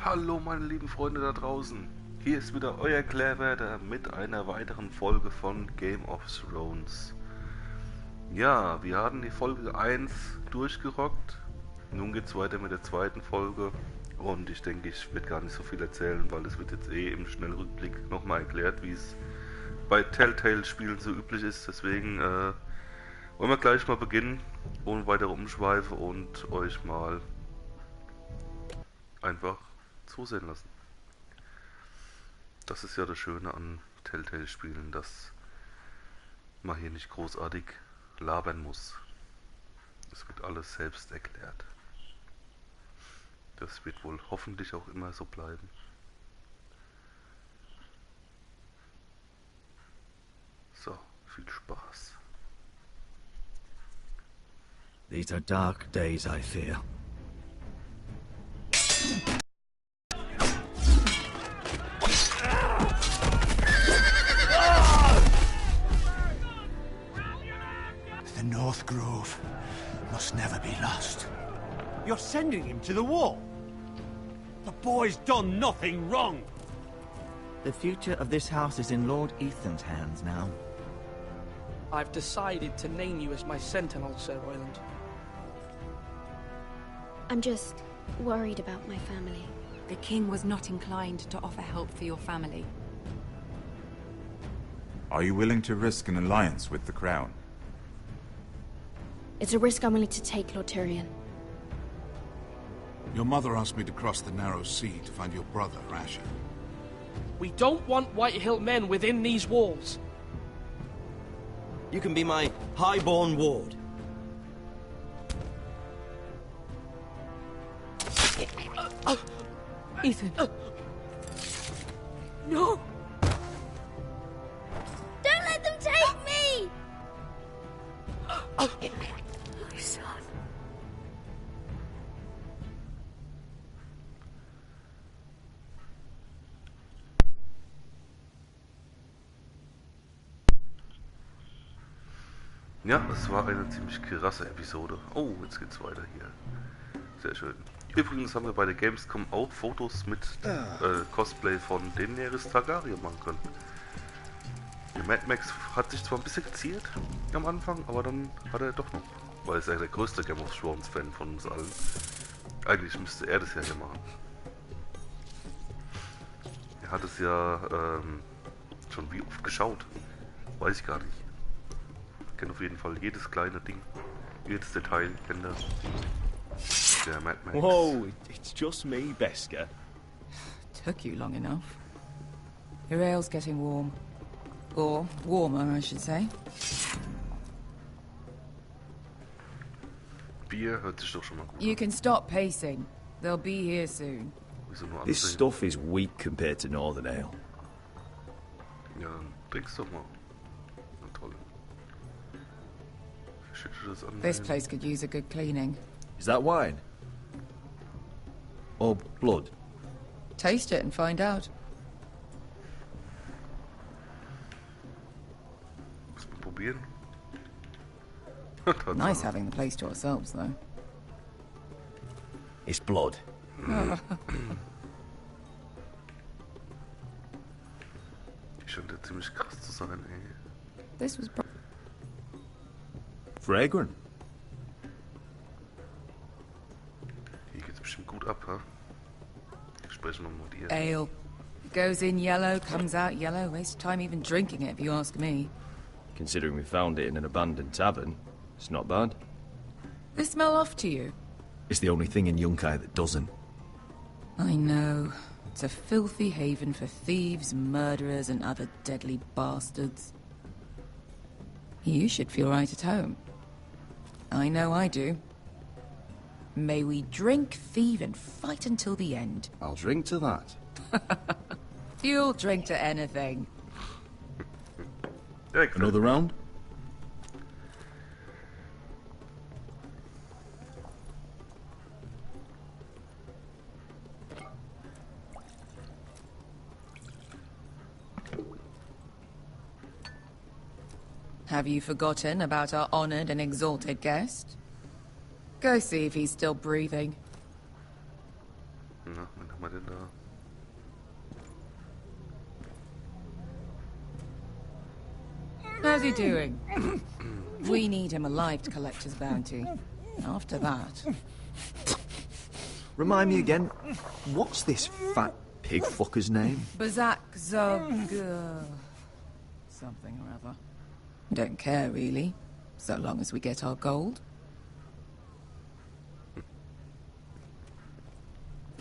Hallo meine lieben Freunde da draußen, hier ist wieder euer Klaerwaerter mit einer weiteren Folge von Game of Thrones. Ja, wir hatten die Folge 1 durchgerockt, nun geht's weiter mit der zweiten Folge und ich denke, ich werde gar nicht so viel erzählen, weil das wird jetzt im Schnellrückblick nochmal erklärt, wie es bei Telltale-Spielen so üblich ist, deswegen wollen wir gleich mal beginnen, ohne weitere Umschweife und euch mal einfach zusehen lassen. Das ist ja das Schöne an Telltale-Spielen, dass man hier nicht großartig labern muss. Es wird alles selbst erklärt. Das wird wohl hoffentlich auch immer so bleiben. So, viel Spaß. These are dark days, I fear. The North Grove must never be lost. You're sending him to the war? The boy's done nothing wrong. The future of this house is in Lord Ethan's hands now. I've decided to name you as my sentinel, Sir Royland. I'm just worried about my family. The king was not inclined to offer help for your family. Are you willing to risk an alliance with the crown? It's a risk I'm willing to take, Lord Tyrion. Your mother asked me to cross the narrow sea to find your brother, Rasher. We don't want Whitehill men within these walls. You can be my highborn ward. Ethan. No! Don't let them take me! My son. Ja, es war eine ziemlich krasse Episode. Oh, jetzt geht's weiter hier. Sehr schön. Übrigens haben wir bei der Gamescom auch Fotos mit Cosplay von Daenerys Targaryen machen können. Der Mad Max hat sich zwar ein bisschen geziert am Anfang, aber dann hat er doch noch, weil er ist ja der größte Game of Thrones Fan von uns allen. Eigentlich müsste er das ja hier machen. Er hat es ja schon wie oft geschaut. Weiß ich gar nicht. Ich kenne auf jeden Fall jedes kleine Ding, jedes Detail, kennt er. Der Mad Max. Whoa, it's just me, Beskar. Took you long enough. Your ale's getting warm. Or warmer, I should say. Bier hört sich doch schon mal gut You an. can stop pacing. They'll be here soon. Wieso nur This ansehen? stuff is weak compared to Northern Ale. Ja, dann trinkst doch mal. Na toll. Verschüttetes Ansehen. This place could use a good cleaning. Is that wine? Or blood? Taste it and find out. Muss man probieren. Nice having the place to ourselves, though. It's blood. Die scheint ja ziemlich krass zu sein, ey. This was Fragrant. Hier geht's bestimmt gut ab, ha? Sprechen wir mal mit ihr. ale. Goes in yellow, comes out yellow. Waste time even drinking it, if you ask me. Considering we found it in an abandoned tavern, it's not bad. This smell off to you? It's the only thing in Yunkai that doesn't. I know. It's a filthy haven for thieves, murderers, and other deadly bastards. You should feel right at home. I know I do. May we drink, thieve, and fight until the end. I'll drink to that. You'll drink to anything. Ja, Another round? Have you forgotten about our honored and exalted guest? Go see if he's still breathing. Na, mit machen wir denn da? How's he doing? We need him alive to collect his bounty. After that... Remind me again, what's this fat pig fucker's name? Bazak Zog... something or other. Don't care, really. So long as we get our gold.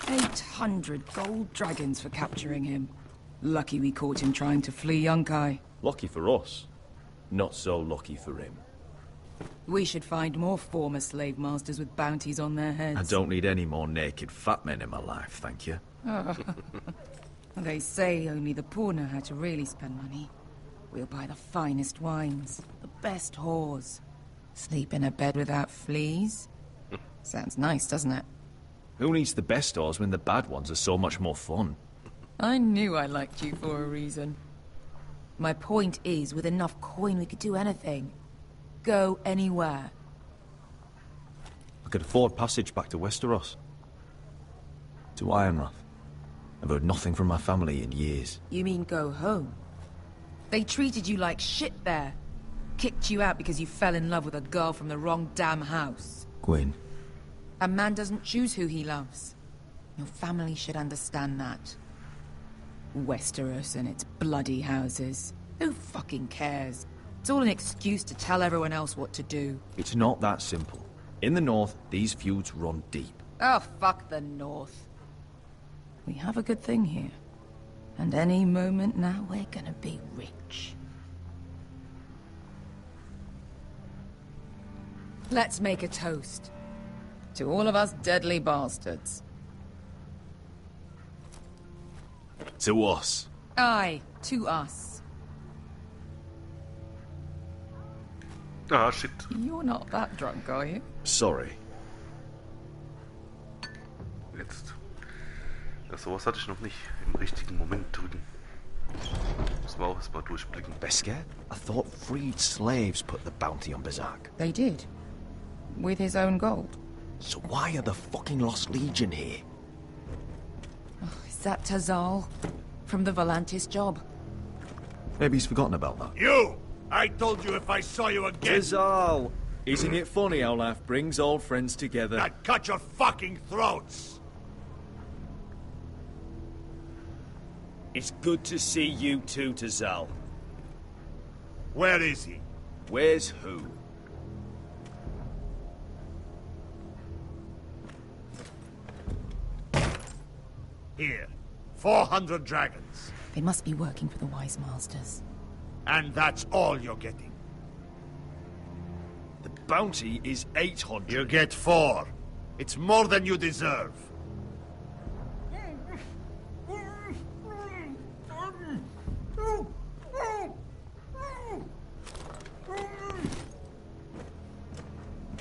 800 gold dragons for capturing him. Lucky we caught him trying to flee Yunkai. Lucky for us. Not so lucky for him. We should find more former slave masters with bounties on their heads. I don't need any more naked fat men in my life, thank you. They say only the poor know how to really spend money. We'll buy the finest wines, the best whores. Sleep in a bed without fleas. Sounds nice, doesn't it? Who needs the best stores when the bad ones are so much more fun? I knew I liked you for a reason. My point is, with enough coin we could do anything. Go anywhere. I could afford passage back to Westeros. To Ironrath. I've heard nothing from my family in years. You mean go home? They treated you like shit there. Kicked you out because you fell in love with a girl from the wrong damn house. Gwyn. A man doesn't choose who he loves. Your family should understand that. Westeros and its bloody houses. Who fucking cares? It's all an excuse to tell everyone else what to do. It's not that simple. In the north, these feuds run deep. Oh, fuck the north. We have a good thing here. And any moment now, we're gonna be rich. Let's make a toast. To all of us deadly bastards. To us. Aye, to us. Ah, shit. You're not that drunk, are you? Sorry. Jetzt. Ja, sowas hatte ich noch nicht im richtigen Moment drücken. Müssen wir auch erstmal durchblicken. Beskar? I thought freed slaves put the bounty on Bazak. They did. With his own gold. So why are the fucking Lost Legion here? Oh, is that Tazal? From the Volantis job? Maybe he's forgotten about that. You! I told you if I saw you again... Rizal! Isn't it funny how life brings old friends together? I'd cut your fucking throats! It's good to see you too, Tazal. Where is he? Where's who? Here. 400 dragons. They must be working for the Wise Masters. And that's all you're getting. The bounty is 800. You get 4. It's more than you deserve.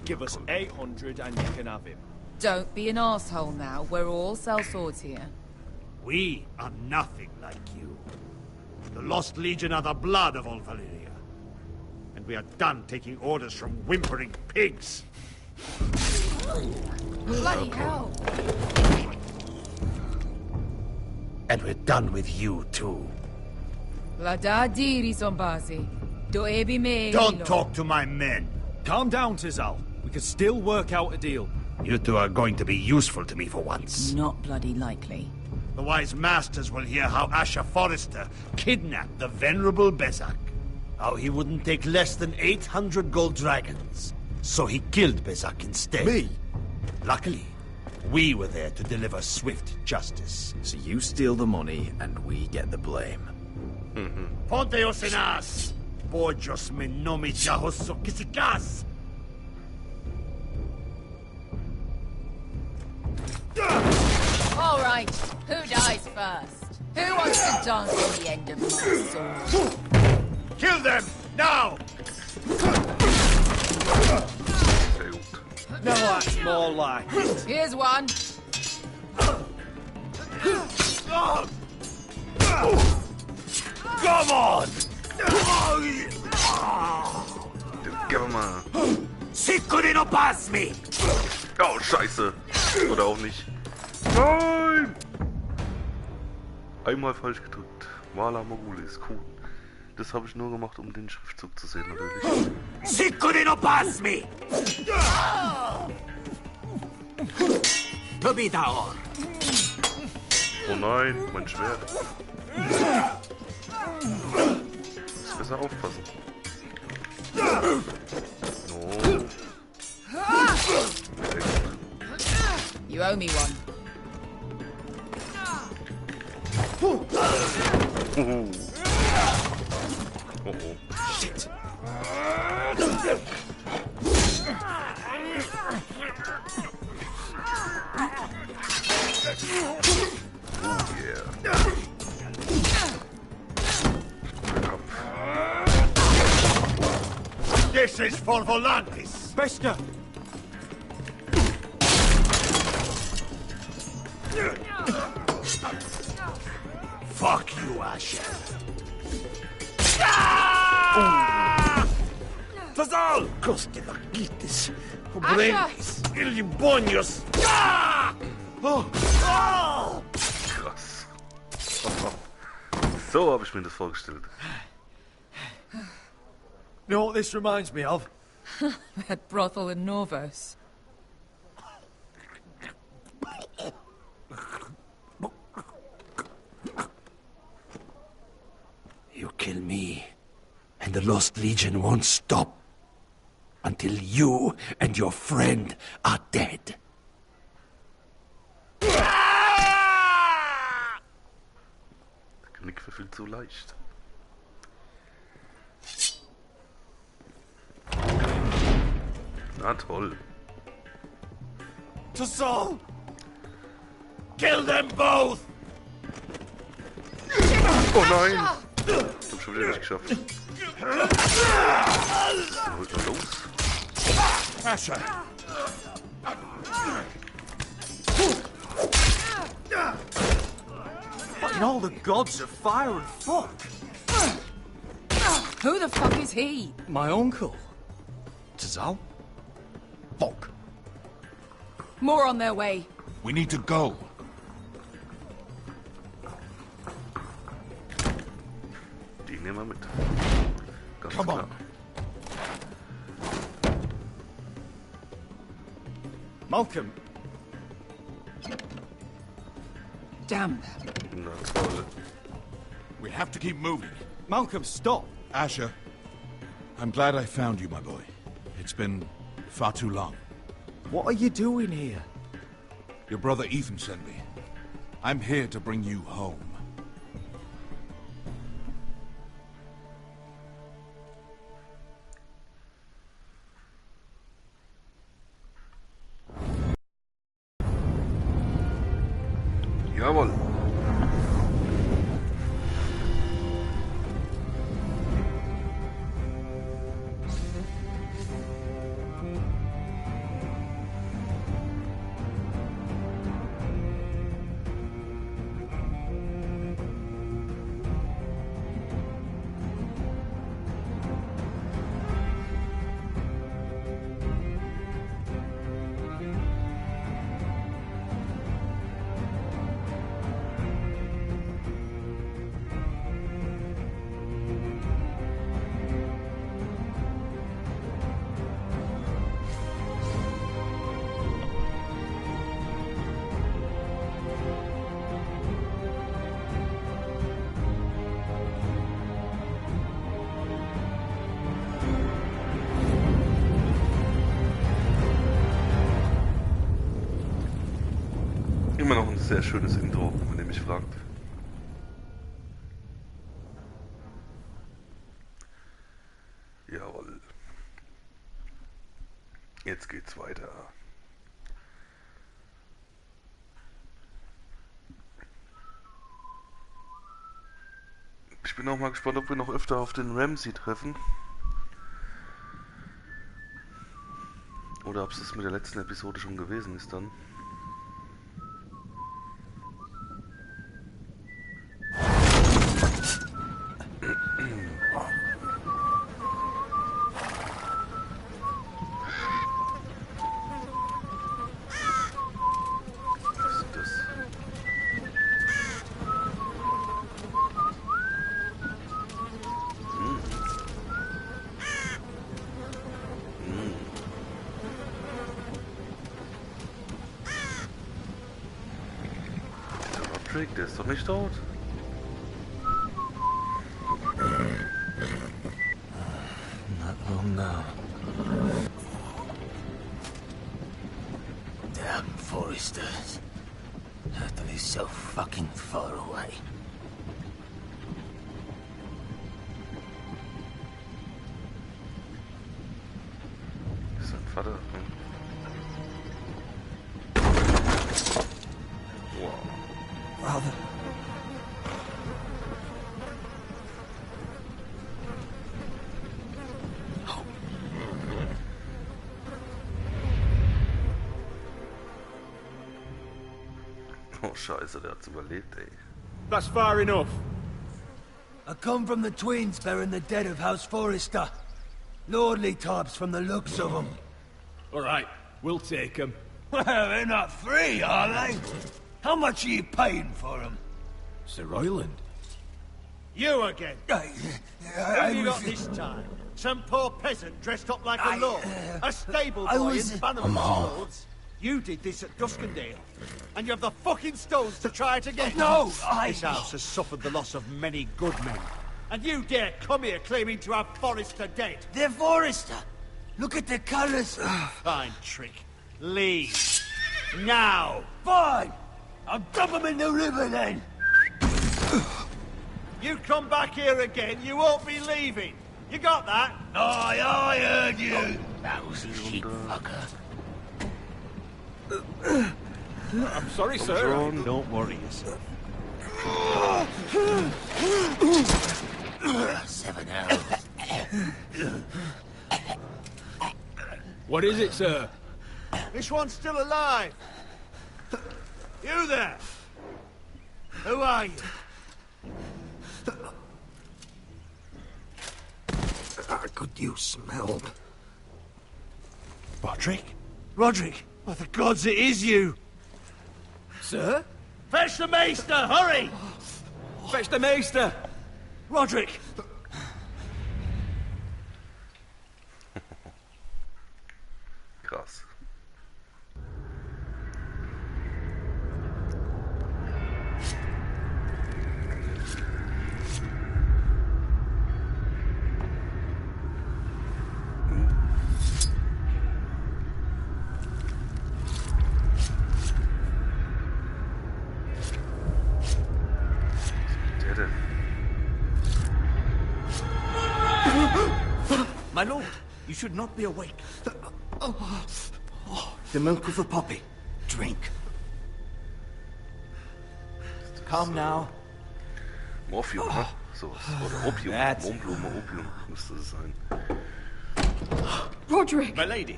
Give us 800 and you can have him. Don't be an asshole now. We're all sell swords here. We are nothing like you. The Lost Legion are the blood of all Valyria. And we are done taking orders from whimpering pigs. Bloody hell! And we're done with you, too. La da diri sombazi. Do ebi me. Don't talk to my men. Calm down, Tazal. We can still work out a deal. You two are going to be useful to me for once. Not bloody likely. The Wise Masters will hear how Asher Forrester kidnapped the venerable Bezak. How he wouldn't take less than 800 gold dragons. So he killed Bezak instead. Me? Luckily, we were there to deliver swift justice. So you steal the money and we get the blame. Ponteos en as! Bojos me nomi jahoso kisikas! All right, who dies first? Who wants to dance on the end of my sword? Kill them! Now! No, that's more like it. Here's one. Come on! Gib mal. Sicurino pass me! Oh, scheiße. Oder auch nicht. Nein! Einmal falsch gedrückt. Mala Mogulis, cool. Das habe ich nur gemacht, um den Schriftzug zu sehen, natürlich. Sicurino pasmi! Tobitaor! Oh nein, mein Schwert. Muss besser aufpassen. Oh. You owe me one. Oh. Shit! Oh yeah. This is for Volantis! Bester! Fuck you, Asher! Fazal! Coste vaquitis, obrenis, ilibonios! Krass. So habe ich mir das vorgestellt. You know what this reminds me of? That brothel in Norvos. You kill me, and the Lost Legion won't stop until you and your friend are dead. Der Knick verfehlt so leicht. Na toll. Fazal! Kill them both! Oh nein! Ich hab schon wieder nicht geschafft. Dann holt man los. Asher! Fucking all the gods of fire and fuck! Who the fuck is he? My uncle. Fazal? Fuck. More on their way. We need to go. Die nehmen wir mit. Ganz Come klar. on. Malcolm. Damn. Na toll. We have to keep moving. Malcolm, stop! Asher, I'm glad I found you, my boy. It's been far too long. What are you doing here? Your brother Ethan sent me. I'm here to bring you home. Jawohl. Immer noch ein sehr schönes Intro, wenn ihr mich fragt. Jawohl. Jetzt geht's weiter. Ich bin auch mal gespannt, ob wir noch öfter auf den Ramsey treffen. Oder ob es das mit der letzten Episode schon gewesen ist dann. Roderick, der ist doch nicht tot. Not long now. Damn foresters. Have to be so fucking far away. Ist sein Vater. Wow. Father. Oh Scheiße, der hat's überlebt, ey. That's far enough. I come from the twins bearing the dead of House Forrester. Lordly types from the looks of them. All right, we'll take them. Well, they're not free, are they? How much are you paying for them? Sir Royland. You again. Who have you got this time? Some poor peasant dressed up like a lord? A stable boy in Bannerman's clothes? You did this at Duskendale, and you have the fucking stones to try it again. No, This house has suffered the loss of many good men, and you dare come here claiming to have Forrester dead? They're Forrester. Look at the colours. Fine trick. Leave. Now. Fine. I'll dump them in the river then. You come back here again, you won't be leaving. You got that? Aye, I heard you. Lousy sheep fucker. I'm sorry, sir. Drone, don't worry yourself. 7 hours. What is it, sir? This one's still alive. You there? Who are you? Could you smell? Roderick? Roderick? By the gods, it is you! Sir? Fetch the maester, hurry! Fetch the maester! Roderick! Krass. My lord, you should not be awake. The milk of the poppy. Drink. Calm now. Morphium, ne? Sowas. Oder Opium. That's- Mohnblume, Opium müsste es sein. Roderick! My lady.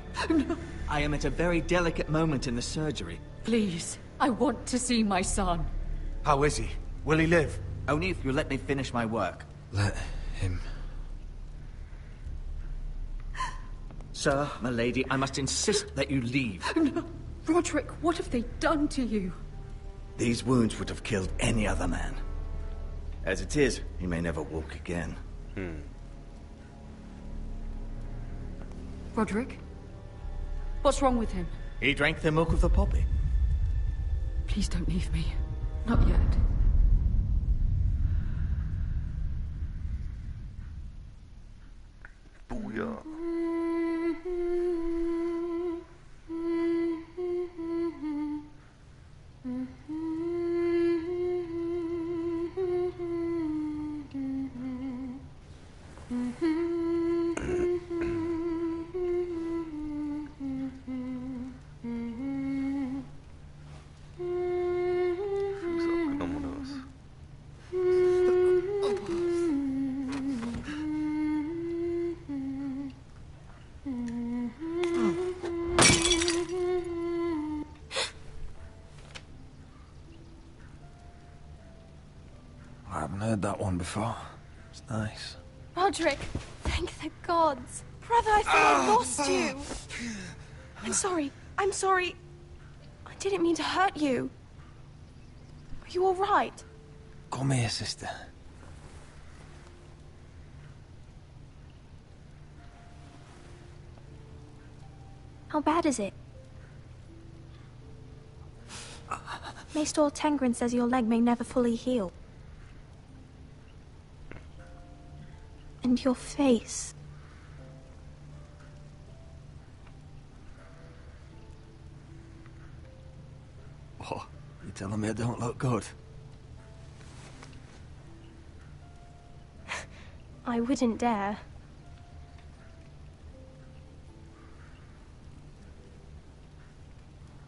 I am at a very delicate moment in the surgery. Please, I want to see my son. How is he? Will he live? Only if you let me finish my work. Let him. Sir, my lady, I must insist that you leave. No. Roderick, what have they done to you? These wounds would have killed any other man. As it is, he may never walk again. Roderick? What's wrong with him? He drank the milk of the poppy. Please don't leave me. Not yet. Booyah. Füße abgenommen oder was? I haven't heard that one before. It's nice. Roderick, thank the gods. Brother, I thought I lost you. I'm sorry. I'm sorry. I didn't mean to hurt you. Are you all right? Come here, sister. How bad is it? Maester Tengrin says your leg may never fully heal. And your face. What? You telling me I don't look good? I wouldn't dare.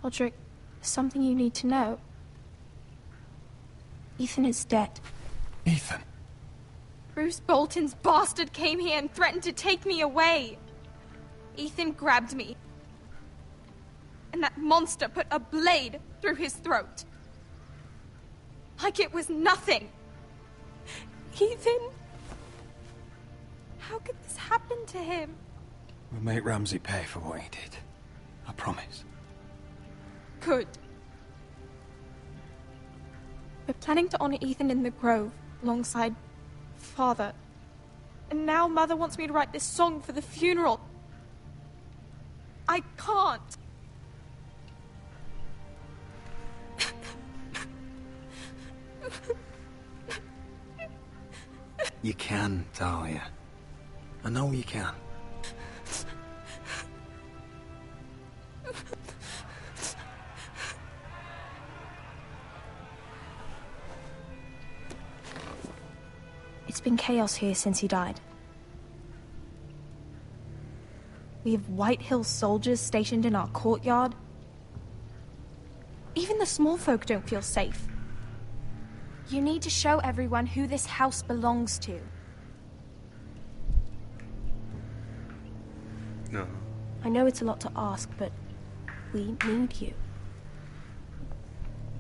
Roderick, there's something you need to know. Ethan is dead. Ethan? Bruce Bolton's bastard came here and threatened to take me away. Ethan grabbed me. And that monster put a blade through his throat. Like it was nothing. Ethan? How could this happen to him? We'll make Ramsay pay for what he did. I promise. Good. We're planning to honor Ethan in the Grove, alongside Father. And now Mother wants me to write this song for the funeral. I can't. You can, Talia. I know you can. It's been chaos here since he died. We have White Hill soldiers stationed in our courtyard. Even the small folk don't feel safe. You need to show everyone who this house belongs to. No. I know it's a lot to ask, but we need you.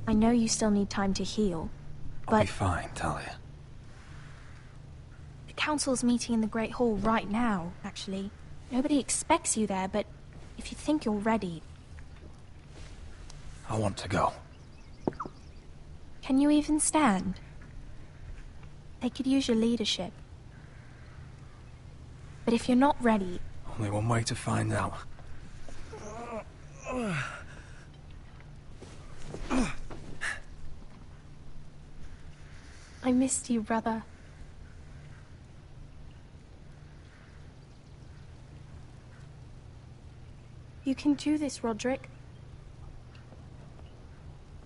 I know you still need time to heal, but... I'll be fine, Talia. The council's meeting in the Great Hall right now, actually. Nobody expects you there, but if you think you're ready... I want to go. Can you even stand? They could use your leadership. But if you're not ready... Only one way to find out. I missed you, brother. You can do this, Roderick.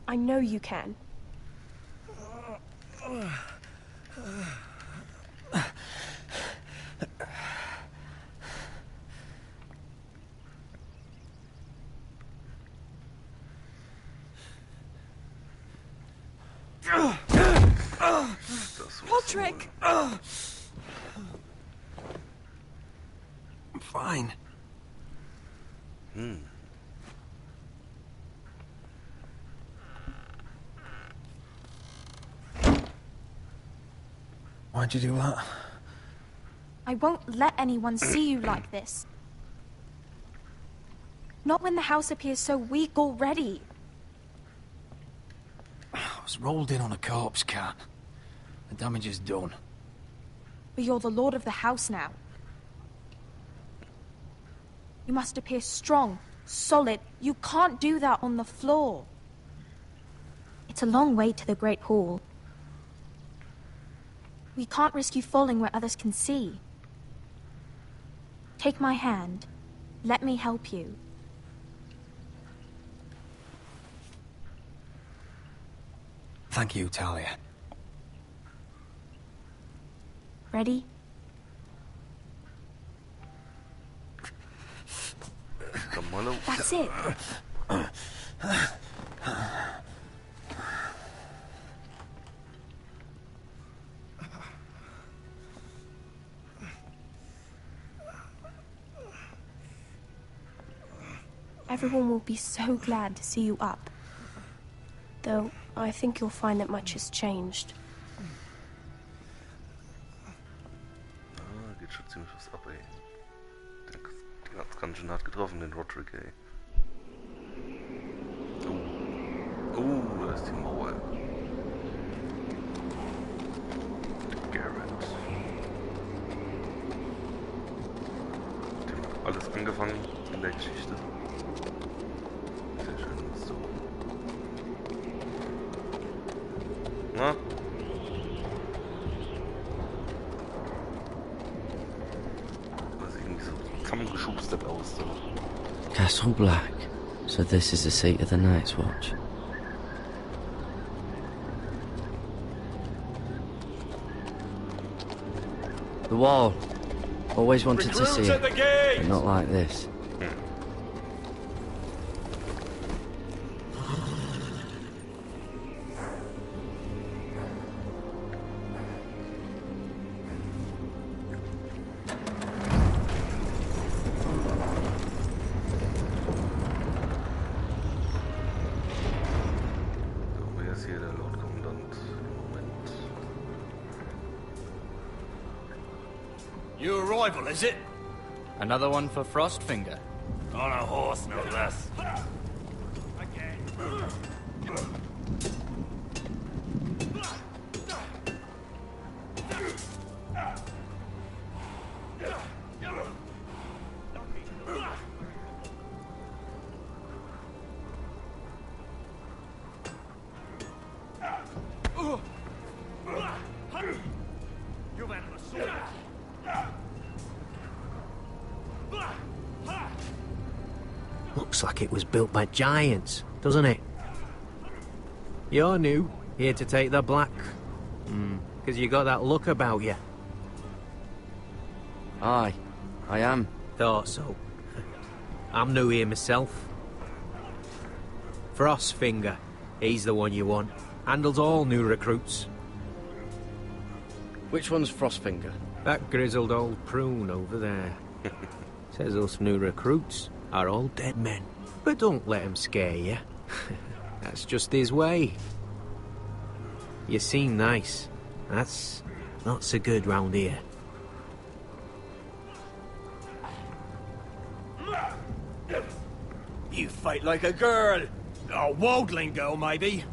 I know you can. Roderick! I'm fine. Why'd you do that? I won't let anyone see you like this. Not when the house appears so weak already. I was rolled in on a corpse cart. The damage is done. But you're the lord of the house now. You must appear strong, solid. You can't do that on the floor. It's a long way to the Great Hall. We can't risk you falling where others can see. Take my hand. Let me help you. Thank you, Talia. Ready? That's it. Everyone will be so glad to see you up. Though, I think you'll find that much has changed. Geht schon ziemlich was ab, ey. Den hat's ganz schön hart getroffen, den Roderick, ey. Da ist die Mauer. Garrett. Dem hat alles angefangen in der Geschichte. Sehr schön, so. zusammengeschustert aus. So. Castle Black. So this is the seat of the Night's Watch. The wall. Always wanted to see it, but not like this. New arrival, is it? Another one for Frostfinger. On a horse, no less. Looks like it was built by giants, doesn't it? You're new, here to take the black. Because you got that look about you. Aye, I am. Thought so. I'm new here myself. Frostfinger, he's the one you want. Handles all new recruits. Which one's Frostfinger? That grizzled old prune over there. Says us new recruits are all dead men. But don't let him scare you. That's just his way. You seem nice. That's not so good round here. You fight like a girl. A wildling girl, maybe.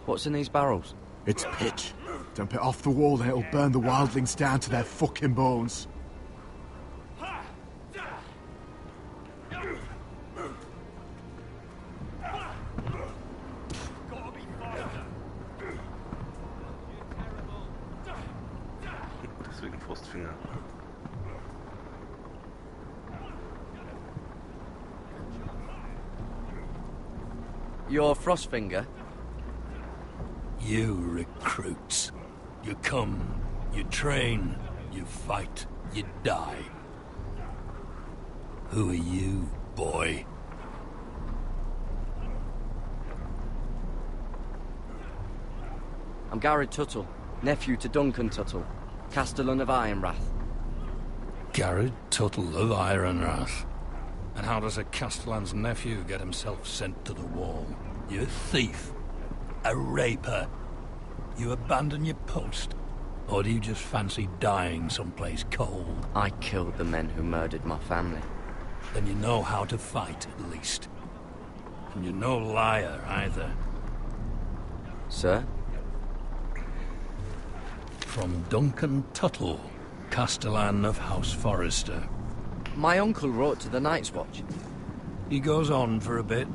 What's in these barrels? It's pitch. Dump it off the wall and it'll burn the wildlings down to their fucking bones. Deswegen Frostfinger. You're Frostfinger? You recruits. You come, you train, you fight, you die. Who are you, boy? I'm Garrett Tuttle, nephew to Duncan Tuttle, Castellan of Ironrath. Garrett Tuttle of Ironrath. And how does a Castellan's nephew get himself sent to the wall? You thief. A raper. You abandon your post? Or do you just fancy dying someplace cold? I killed the men who murdered my family. Then you know how to fight, at least. And you're no liar, either. Sir? From Duncan Tuttle, Castellan of House Forrester. My uncle wrote to the Night's Watch. He goes on for a bit,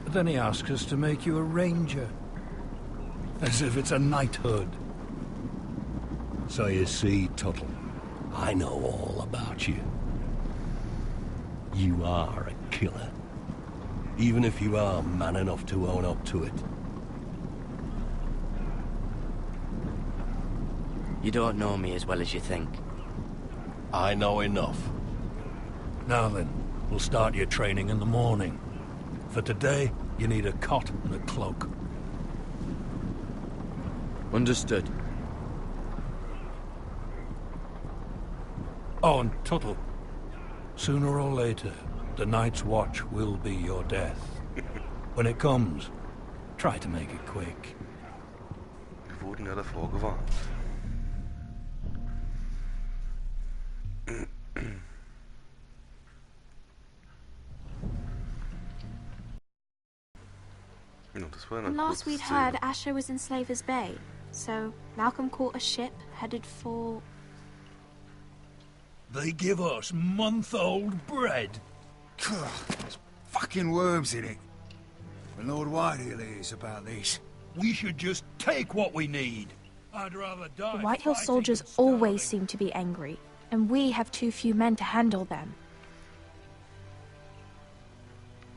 but then he asks us to make you a ranger. As if it's a knighthood. So you see, Tuttle, I know all about you. You are a killer. Even if you are man enough to own up to it. You don't know me as well as you think. I know enough. Now then, we'll start your training in the morning. For today, you need a cot and a cloak. Understood. Oh, and Tuttle. Sooner or later, the Night's Watch will be your death. When it comes, try to make it quick. Wir wurden ja davor gewarnt. Last we'd heard, Asher was in Slaver's Bay, so Malcolm caught a ship headed for... They give us month-old bread. There's fucking worms in it. My Lord Whitehill hears about these. We should just take what we need. I'd rather die. The White Hill soldiers always seem to be angry, and we have too few men to handle them.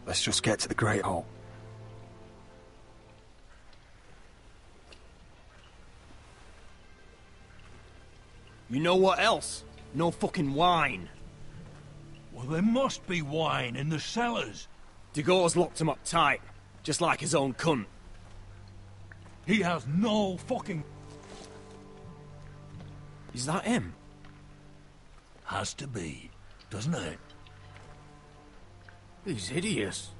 Let's just get to the Great Hall. You know what else? No fucking wine. Well, there must be wine in the cellars. Degor's locked him up tight, just like his own cunt. He has no fucking... Is that him? Has to be, doesn't it? He's hideous.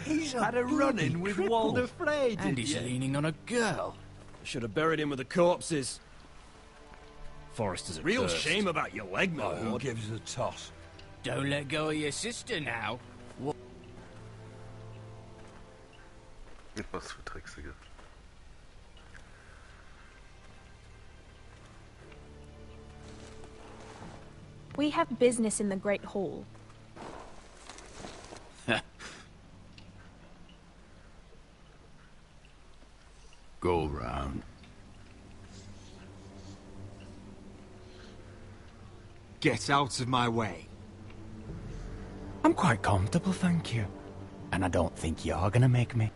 He's had a run-in with Walder Frey, And he's leaning on a girl. Should have buried him with the corpses. Forrester's a Real thirst. shame about your leg, my Who lord. gives a toss? Don't let go of your sister now. Was für Drecksige. We have business in the Great Hall. Go round. Get out of my way. I'm quite comfortable, thank you. And I don't think you're gonna make me.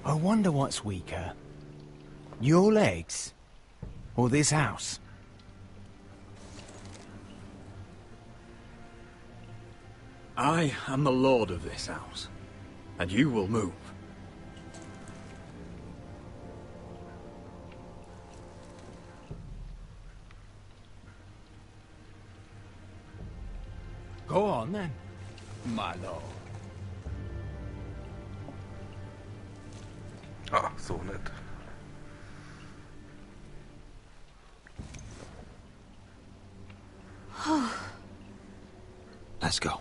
I wonder what's weaker. Your legs? Or this house? I am the lord of this house, and you will move. Go on then, my lord. Ah, so nett. Let's go.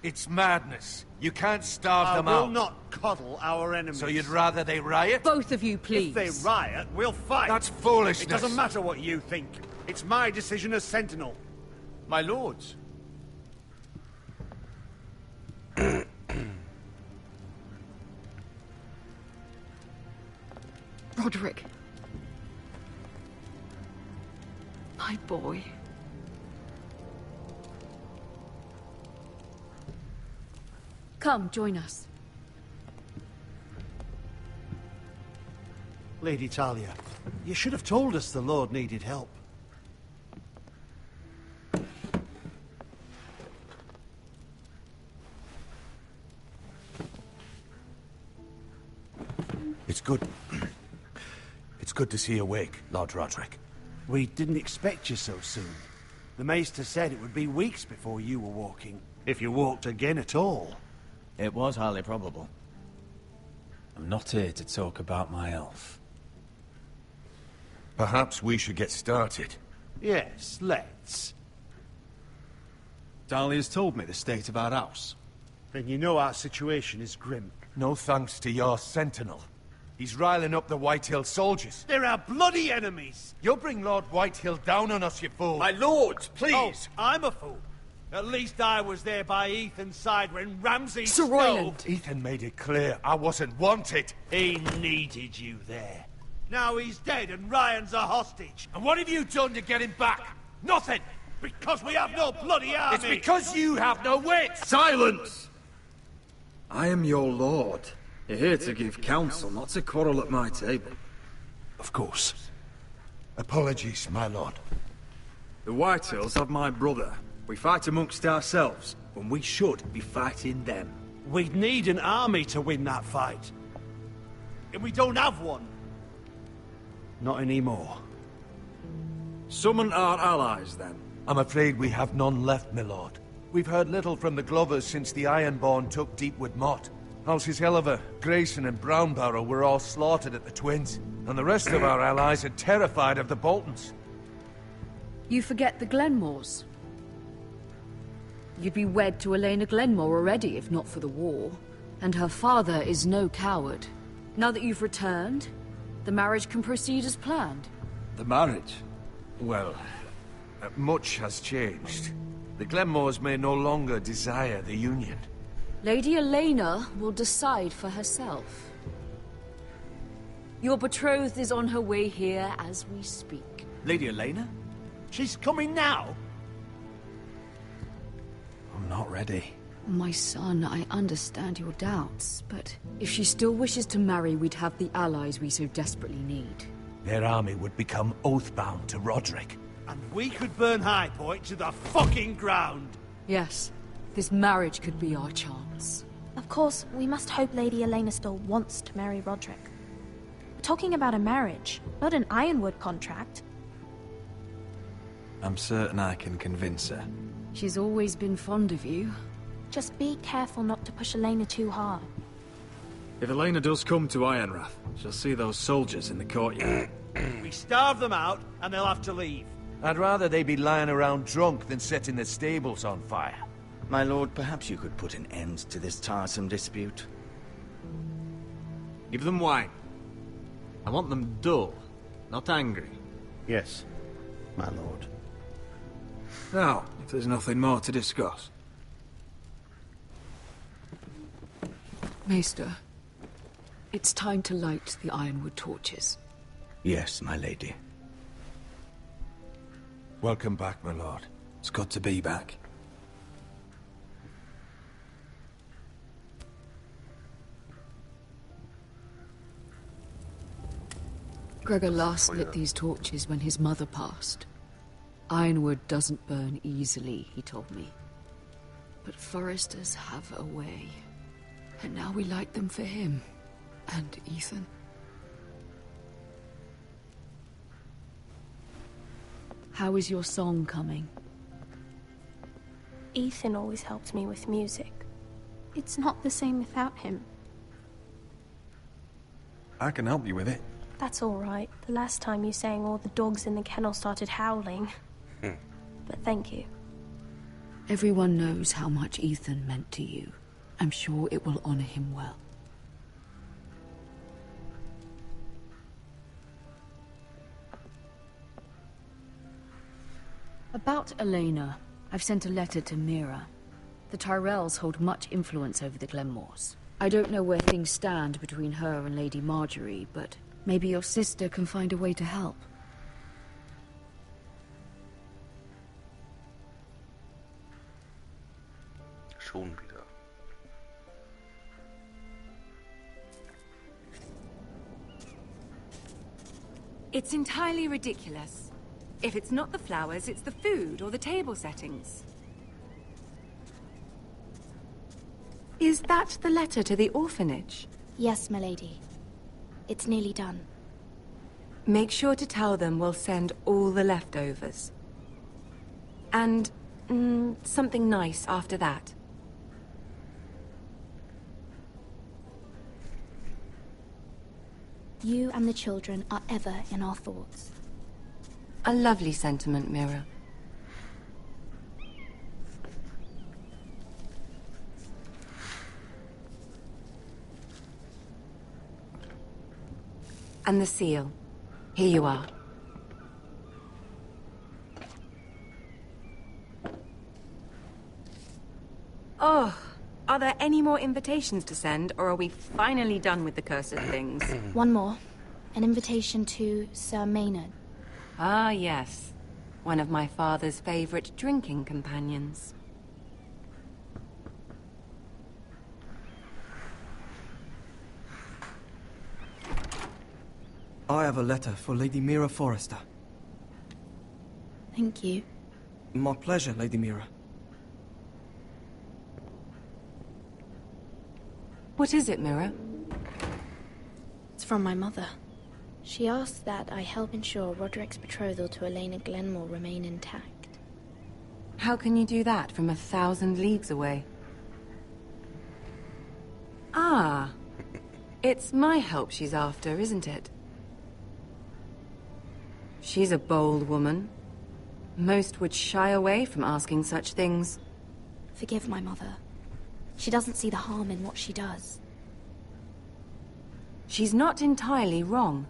It's madness. You can't starve them I will out. not coddle our enemies. So you'd rather they riot? Both of you, please. If they riot, we'll fight. That's foolishness. It doesn't matter what you think. It's my decision as Sentinel. My lords. Roderick. My boy. Come, join us. Lady Talia, you should have told us the Lord needed help. It's good. It's good to see you awake, Lord Roderick. We didn't expect you so soon. The Maester said it would be weeks before you were walking, if you walked again at all. It was highly probable. I'm not here to talk about my elf. Perhaps we should get started. Yes, let's. Dahlia's told me the state of our house. Then you know our situation is grim. No thanks to your sentinel. He's riling up the Whitehill soldiers. They're our bloody enemies! You'll bring Lord Whitehill down on us, you fool! My lords, please! Oh, I'm a fool. At least I was there by Ethan's side when Ramsay Sir stole... Royland. Ethan made it clear I wasn't wanted. He needed you there. Now he's dead and Ryan's a hostage. And what have you done to get him back? Nothing! Because we have no bloody army! It's because you have no wits! Silence! I am your lord. You're here to give counsel, not to quarrel at my table. Of course. Apologies, my lord. The Whitehills have my brother. We fight amongst ourselves, when we should be fighting them. We'd need an army to win that fight. And we don't have one. Not anymore. Summon our allies, then. I'm afraid we have none left, my lord. We've heard little from the Glovers since the Ironborn took Deepwood Motte. Houses Helliver, Grayson and Brownbarrow were all slaughtered at the Twins, and the rest of our allies are terrified of the Boltons. You forget the Glenmores. You'd be wed to Elena Glenmore already, if not for the war. And her father is no coward. Now that you've returned, the marriage can proceed as planned. The marriage? Well, much has changed. The Glenmores may no longer desire the union. Lady Elena will decide for herself. Your betrothed is on her way here as we speak. Lady Elena? She's coming now? I'm not ready. My son, I understand your doubts, but if she still wishes to marry, we'd have the allies we so desperately need. Their army would become oath-bound to Roderick. And we could burn High Point to the fucking ground! Yes, this marriage could be our chance. Of course, we must hope Lady Elena still wants to marry Roderick. We're talking about a marriage, not an ironwood contract. I'm certain I can convince her. She's always been fond of you. Just be careful not to push Elena too hard. If Elena does come to Ironrath, she'll see those soldiers in the courtyard. We starve them out, and they'll have to leave. I'd rather they be lying around drunk than setting the stables on fire. My lord, perhaps you could put an end to this tiresome dispute. Give them wine. I want them dull, not angry. Yes, my lord. Now, if there's nothing more to discuss. Maester, it's time to light the ironwood torches. Yes, my lady. Welcome back, my lord. It's good to be back. Gregor last lit these torches when his mother passed. Ironwood doesn't burn easily, he told me. But foresters have a way. And now we light them for him. And Ethan. How is your song coming? Ethan always helps me with music. It's not the same without him. I can help you with it. That's all right. The last time you sang, all the dogs in the kennel started howling. But thank you. Everyone knows how much Ethan meant to you. I'm sure it will honor him well. About Elena, I've sent a letter to Mira. The Tyrells hold much influence over the Glenmores. I don't know where things stand between her and Lady Marjorie, but maybe your sister can find a way to help. Schon wieder. It's entirely ridiculous. If it's not the flowers, it's the food or the table settings. Is that the letter to the orphanage? Yes, my lady. It's nearly done. Make sure to tell them we'll send all the leftovers. And something nice after that. You and the children are ever in our thoughts. A lovely sentiment, Mira. And the seal. Here you are. Oh, are there any more invitations to send, or are we finally done with the cursed things? One more. An invitation to Sir Maynard. Ah, yes. One of my father's favorite drinking companions. I have a letter for Lady Mira Forrester. Thank you. My pleasure, Lady Mira. What is it, Mira? It's from my mother. She asks that I help ensure Roderick's betrothal to Elena Glenmore remain intact. How can you do that from 1,000 leagues away? Ah, it's my help she's after, isn't it? She's a bold woman. Most would shy away from asking such things. Forgive my mother. She doesn't see the harm in what she does. She's not entirely wrong.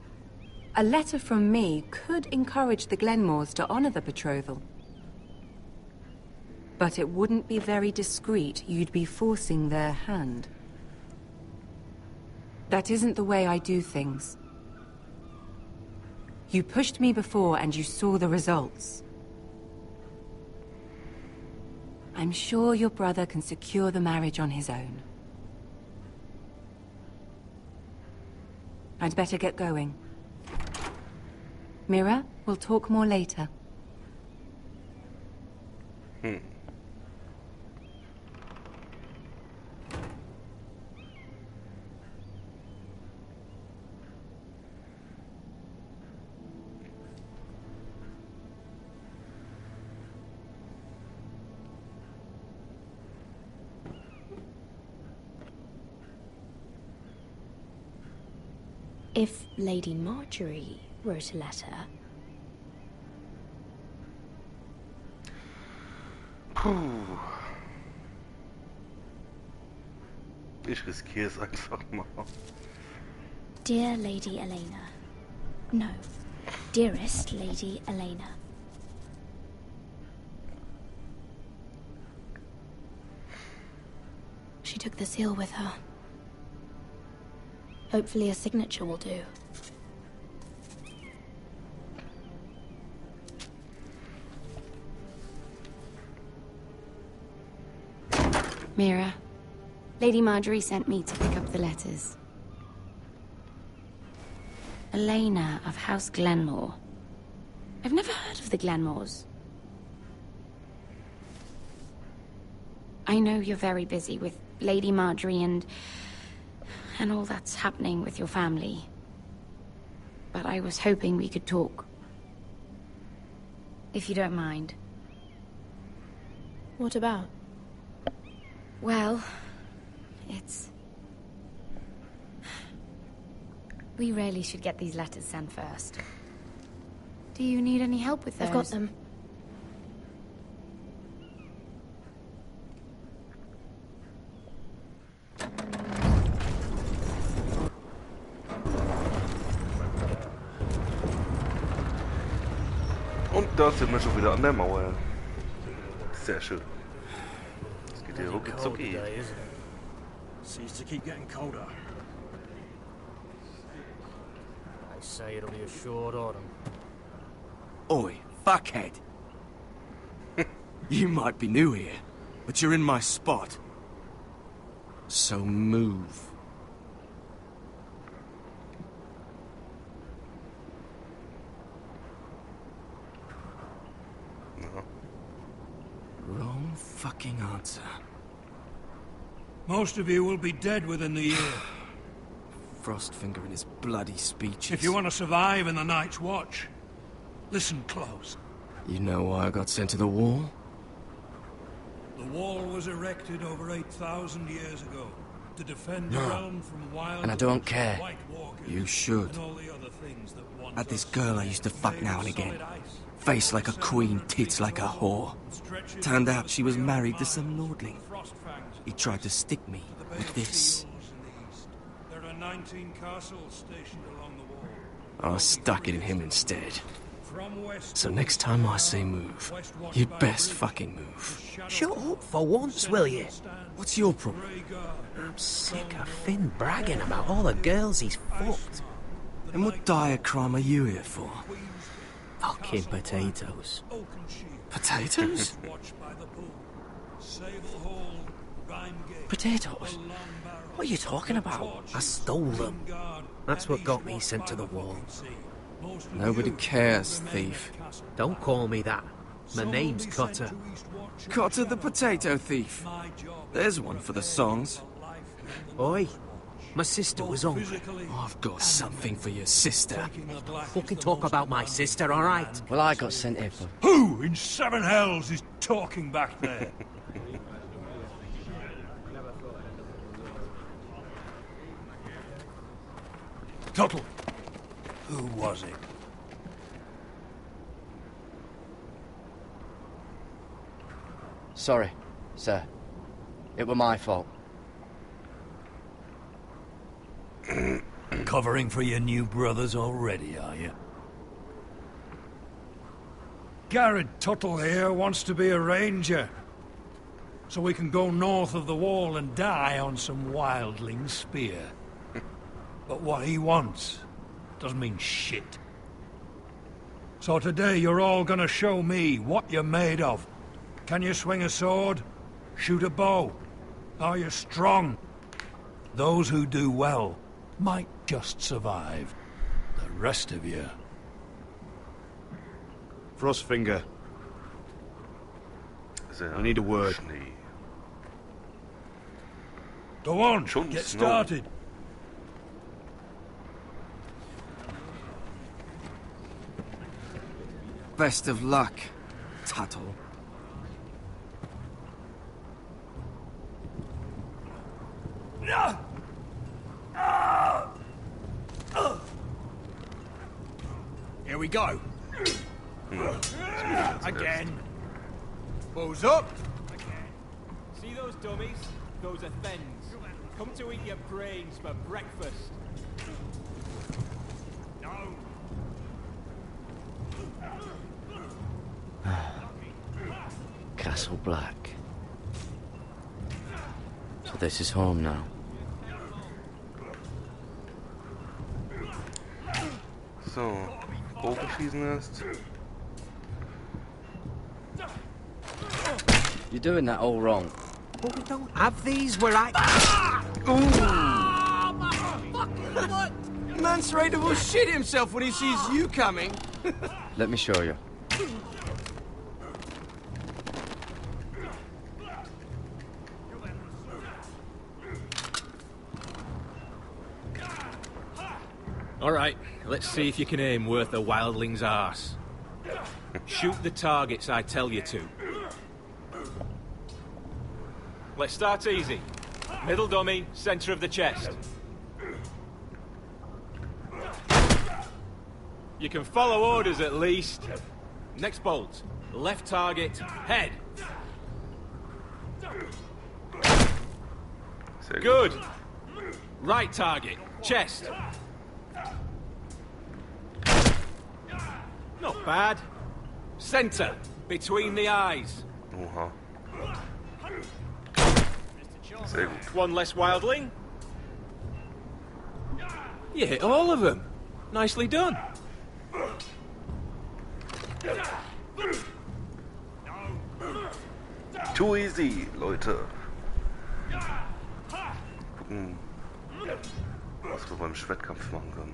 A letter from me could encourage the Glenmores to honor the betrothal. But it wouldn't be very discreet. You'd be forcing their hand. That isn't the way I do things. You pushed me before and you saw the results. I'm sure your brother can secure the marriage on his own. I'd better get going. Mira, we'll talk more later. If Lady Marjorie wrote a letter... Ich riskiere es einfach mal. Dear Lady Elena. No. Dearest Lady Elena. She took the seal with her. Hopefully a signature will do. Mira, Lady Marjorie sent me to pick up the letters. Elena of House Glenmore. I've never heard of the Glenmores. I know you're very busy with Lady Marjorie and all that's happening with your family. But I was hoping we could talk. If you don't mind. What about? Well, it's... We really should get these letters sent first. Do you need any help with those? I've got them. Und da sind wir schon wieder an der Mauer. Sehr schön. Es geht hier rucki zucki. Seems to keep getting colder. They say it'll be a short autumn. Oi, fuckhead. You might be new here, but you're in my spot. So move. Wrong fucking answer. Most of you will be dead within the year. Frostfinger and his bloody speeches. If you want to survive in the Night's Watch, listen close. You know why I got sent to the wall? The wall was erected over 8,000 years ago to defend the realm from wild And I don't wolves, care. White Walkers, You should. and all the other things that once Had this us girl I used to fuck made now of and again. solid ice. Face like a queen, tits like a whore. Turned out she was married to some lordling. He tried to stick me with this. There are 19 castles stationed along the wall. I stuck it in him instead. From west So next time I say move, you'd best fucking move. Shut up for once, will you? What's your problem? I'm sick of Finn bragging about all the girls he's fucked. And what dire crime are you here for? Fucking potatoes. Potatoes? Potatoes? What are you talking about? I stole them. That's what got me sent to the wall. Nobody cares, thief. Don't call me that. My name's Cutter. Cutter the potato thief. There's one for the songs. Oi, my sister was hungry. I've got something for your sister. Fucking talk about my sister, all right? Well, I got sent here for... Who in seven hells is talking back there? Tuttle, who was it? Sorry, sir. It were my fault. Covering for your new brothers already, are you? Garrett Tuttle here wants to be a ranger. So we can go north of the wall and die on some wildling spear. But what he wants doesn't mean shit. So today you're all gonna show me what you're made of. Can you swing a sword? Shoot a bow? Are you strong? Those who do well might just survive. The rest of you... Frostfinger. I need a word. Go on, get started. Best of luck, Tuttle. Here we go. Again. Balls up. Again. See those dummies? Those are thens. Come to eat your brains for breakfast. No. Castle Black. So this is home now. So, hochgeschießen erst. You're doing that all wrong. But we don't have these where I... Oh, my fucking foot! Man's ready to shit himself when he sees you coming. Let me show you. All right, let's see if you can aim worth a wildling's arse. Shoot the targets I tell you to. Let's start easy. Middle dummy, center of the chest. You can follow orders at least. Next bolt. Left target, head. Good. Right target, chest. Not bad. Center, between the eyes. Oha. Sehr gut. One less wildling. You hit all of them. Nicely done. Too easy, Leute. Gucken, was wir beim Schwertkampf machen können.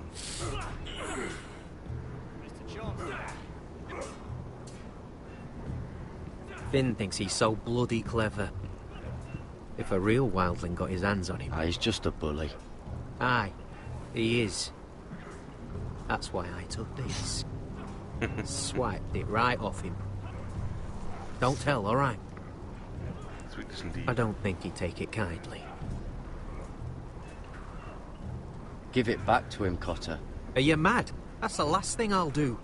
Finn thinks he's so bloody clever. If a real wildling got his hands on him... He's just a bully. Aye, he is. That's why I took this. Swiped it right off him. Don't tell, all right? Sweetness indeed. I don't think he'd take it kindly. Give it back to him, Cotter. Are you mad? That's the last thing I'll do.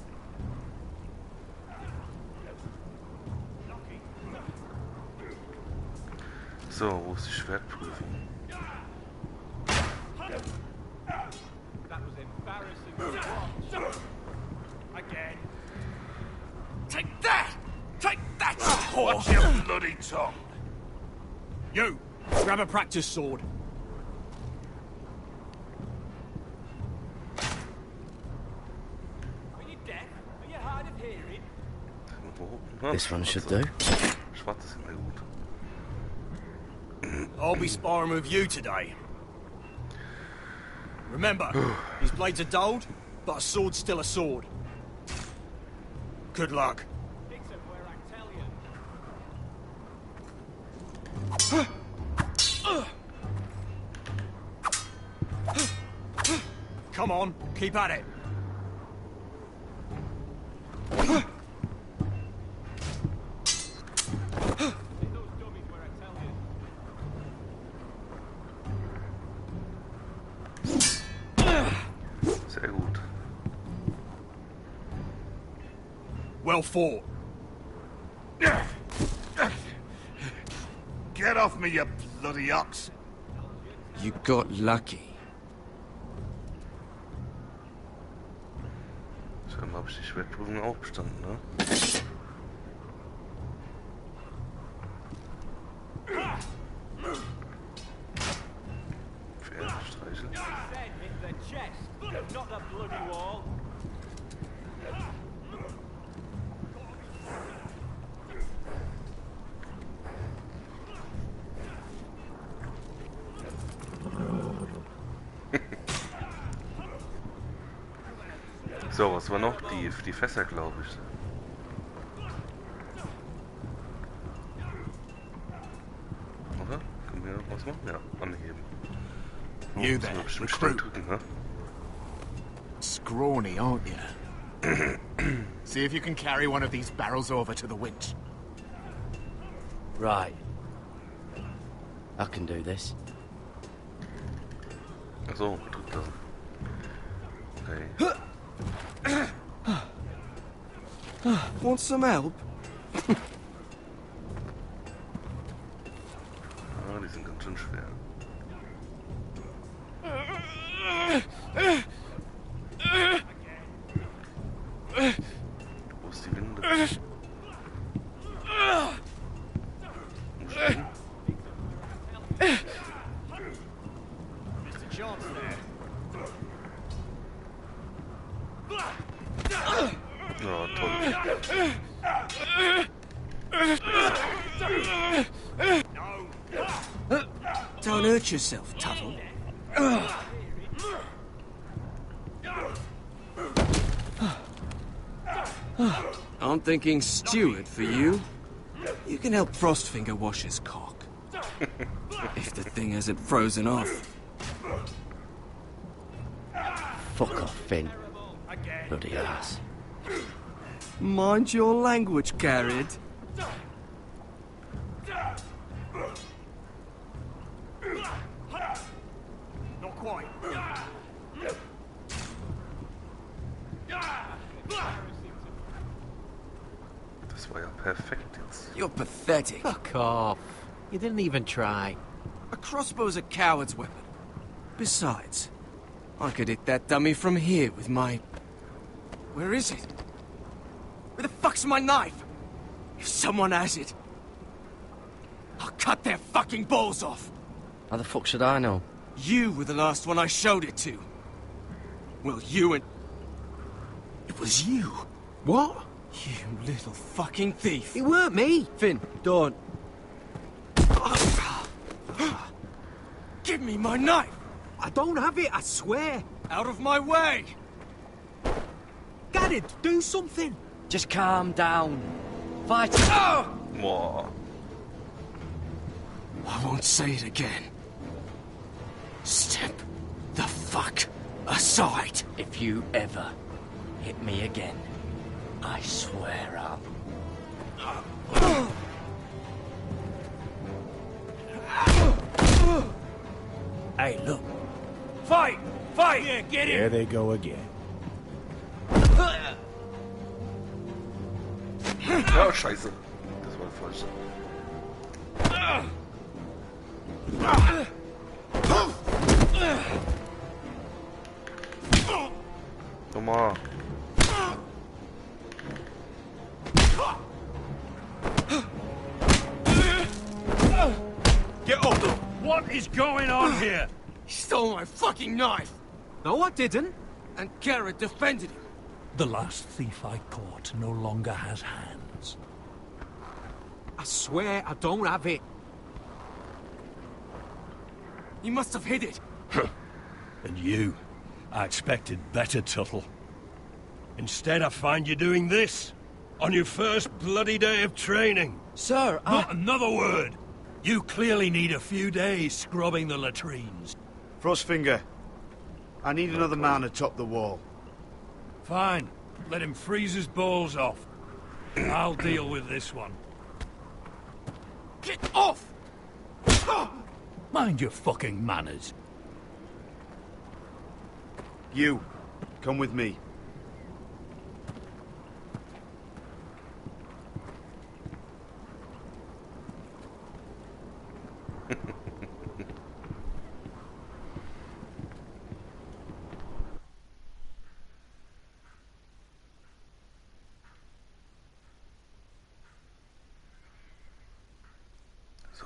So, wo ist die Schwertprüfung? That was embarrassing to watch. Again. Take that! Take that! Watch your bloody tongue! You! Grab a practice sword. Are you deaf? Are you hard of hearing? This one should do. Schwarz ist immer gut. I'll be sparring with you today. Remember, these blades are dulled, but a sword's still a sword. Good luck. Hit him where I tell you. Come on, keep at it. Sehr gut. Well fought. Get off me, you bloody ox! You got lucky. Scheinbar habe ich die Schwertprüfung auch bestanden, ne? Pferdestreichel. So, was war noch? Die Fässer, glaube ich. Oder? Können wir was machen? Ja, anheben. Oh, You müssen wir there, bestimmt schnell recruit. drücken, ne? Scrawny, aren't you? See if you can carry one of these barrels over to the winch. Right. I can do this. Ach so, drück das. Okay. Want some help? Ah, die sind ganz schön schwer. Wo ist die Winde? Umstehen. Oh, toll. Don't hurt yourself, Tuttle. I'm thinking steward for you. You can help Frostfinger wash his cock. If the thing hasn't frozen off. Fuck off, Finn. Bloody ass. Mind your language, Garrett. Not quite. Das war ja perfekt jetzt. You're pathetic. Fuck off. You didn't even try. A crossbow's a coward's weapon. Besides, I could hit that dummy from here with my... Where is it? Where the fuck's my knife? If someone has it, I'll cut their fucking balls off. How the fuck should I know? You were the last one I showed it to. Well, you and... It was you. What? You little fucking thief. It weren't me. Finn, don't. Give me my knife! I don't have it, I swear. Out of my way! Garrett, do something. Just calm down. Fight. Boah. I won't say it again. Step the fuck aside. If you ever hit me again, I swear I'll... Hey, look. Fight! Fight! Yeah, get There they go again. Oh, scheiße. Das war falsch. Nochmal. Get up! What is going on here? He stole my fucking knife! No, I didn't. And Garrett defended him. The last thief I caught no longer has hands. I swear I don't have it. You must have hid it. And you? I expected better, Tuttle. Instead, I find you doing this. On your first bloody day of training. Sir, Not another word! You clearly need a few days scrubbing the latrines. Frostfinger, I need another man atop the wall. Fine. Let him freeze his balls off. I'll deal with this one. Get off! Mind your fucking manners. You, come with me. So,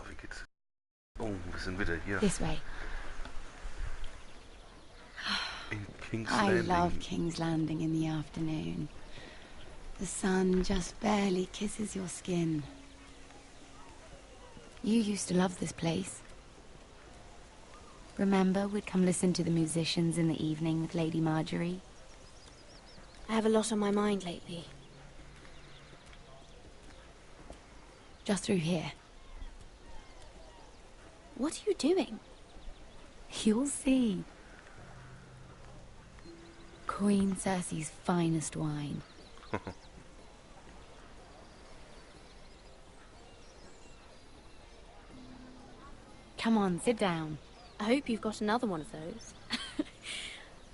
wie geht's? Oh, wir sind wieder hier. This way. In King's I Landing. love King's Landing in the afternoon. The sun just barely kisses your skin. You used to love this place. Remember, we'd come listen to the musicians in the evening with Lady Marjorie? I have a lot on my mind lately. Just through here. What are you doing? You'll see. Queen Cersei's finest wine. Come on, sit down. I hope you've got another one of those.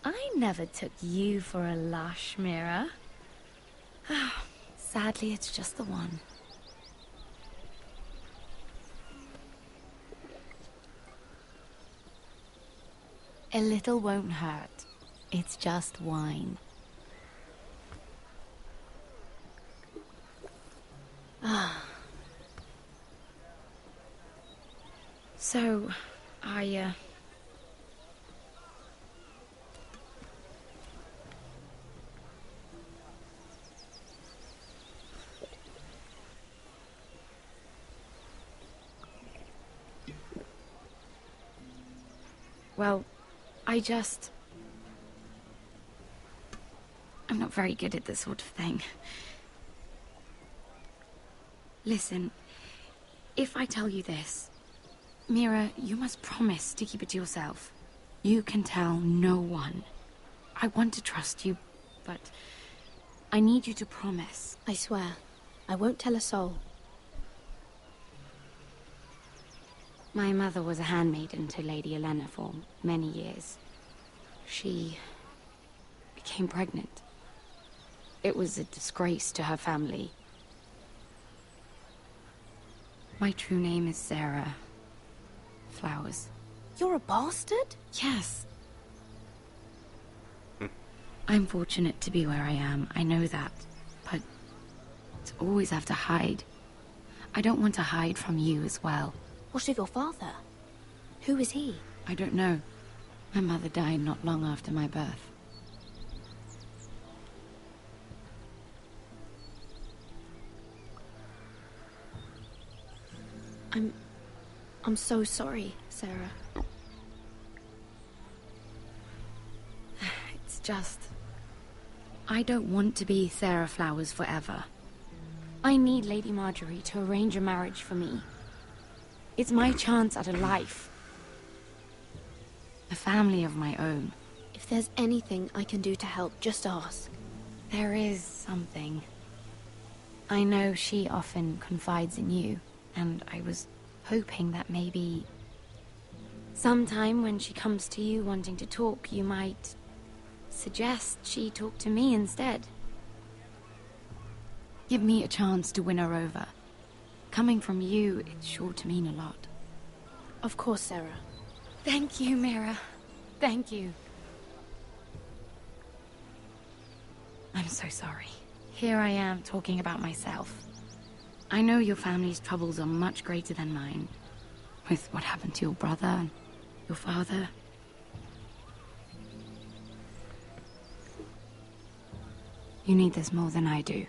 I never took you for a lush, Mira. Sadly, it's just the one. A little won't hurt. It's just wine. So, well, I'm not very good at this sort of thing. Listen, if I tell you this, Mira, you must promise to keep it to yourself. You can tell no one. I want to trust you, but I need you to promise. I swear, I won't tell a soul. My mother was a handmaiden to Lady Elena for many years. She became pregnant. It was a disgrace to her family. My true name is Sarah Flowers. You're a bastard? Yes. I'm fortunate to be where I am, I know that. But to always have to hide. I don't want to hide from you as well. What of your father? Who is he? I don't know. My mother died not long after my birth. I'm so sorry, Sarah. It's just... I don't want to be Sarah Flowers forever. I need Lady Marjorie to arrange a marriage for me. It's my chance at a life. A family of my own. If there's anything I can do to help, just ask. There is something. I know she often confides in you, and I was hoping that maybe... sometime when she comes to you wanting to talk, you might suggest she talk to me instead. Give me a chance to win her over. Coming from you, it's sure to mean a lot. Of course, Sarah. Thank you, Mira. Thank you. I'm so sorry. Here I am talking about myself. I know your family's troubles are much greater than mine. With what happened to your brother and your father. You need this more than I do.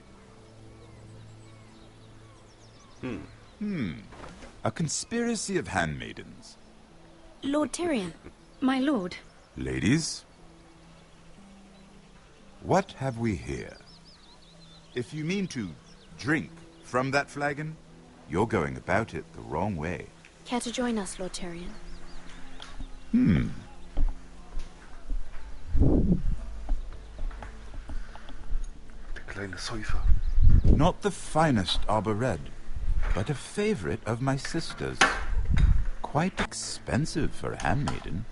A conspiracy of handmaidens. Lord Tyrion. My lord. Ladies, what have we here? If you mean to drink from that flagon, you're going about it the wrong way. Care to join us, Lord Tyrion? Der kleine Säufer. Not the finest arbor red, but a favorite of my sister's. Quite expensive for a handmaiden.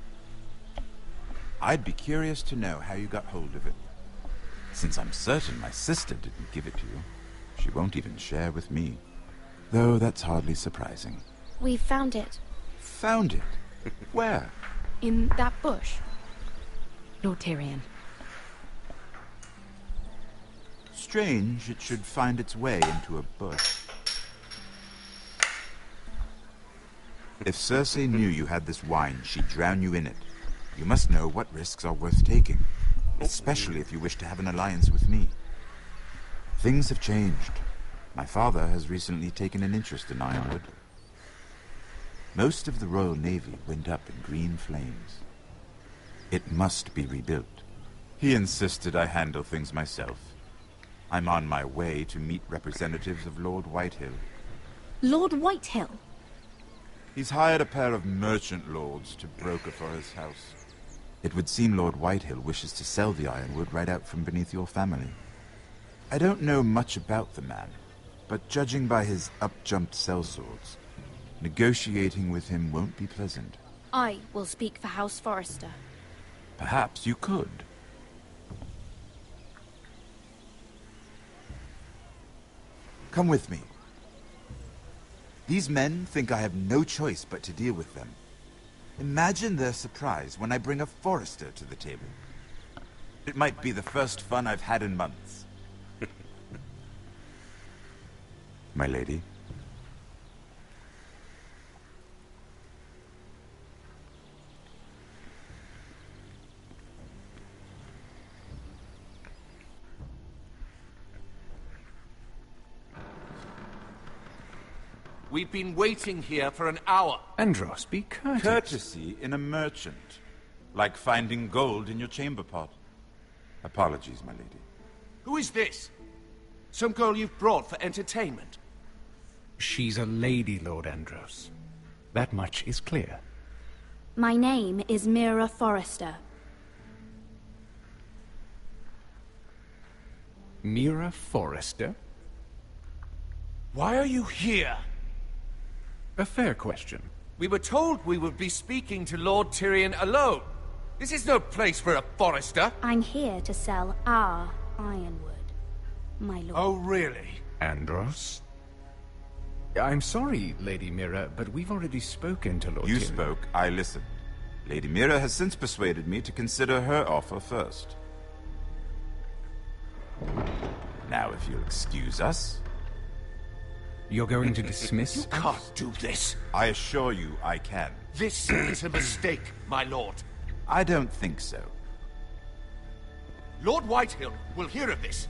I'd be curious to know how you got hold of it. Since I'm certain my sister didn't give it to you, she won't even share with me. Though that's hardly surprising. We found it Found it? Where? In that bush. Lord Tyrion. Strange it should find its way into a bush. If Cersei knew you had this wine, she'd drown you in it. You must know what risks are worth taking, especially if you wish to have an alliance with me. Things have changed. My father has recently taken an interest in Ironwood. Most of the Royal Navy went up in green flames. It must be rebuilt. He insisted I handle things myself. I'm on my way to meet representatives of Lord Whitehill. Lord Whitehill? He's hired a pair of merchant lords to broker for his house. It would seem Lord Whitehill wishes to sell the ironwood right out from beneath your family. I don't know much about the man, but judging by his up-jumped sellswords, negotiating with him won't be pleasant. I will speak for House Forrester. Perhaps you could. Come with me. These men think I have no choice but to deal with them. Imagine their surprise when I bring a Forrester to the table. It might be the first fun I've had in months. My lady. We've been waiting here for an hour. Andros, be courteous. Courtesy in a merchant. Like finding gold in your chamber pot. Apologies, my lady. Who is this? Some girl you've brought for entertainment? She's a lady, Lord Andros. That much is clear. My name is Mira Forrester. Mira Forrester? Why are you here? A fair question. We were told we would be speaking to Lord Tyrion alone. This is no place for a Forrester. I'm here to sell our ironwood, my lord. Oh, really? Andros? I'm sorry, Lady Mira, but we've already spoken to Lord You Tyrion. spoke, I listened. Lady Mira has since persuaded me to consider her offer first. Now, if you'll excuse us... You're going to dismiss? You can't do this. I assure you I can. This is a mistake, my lord. I don't think so. Lord Whitehill will hear of this.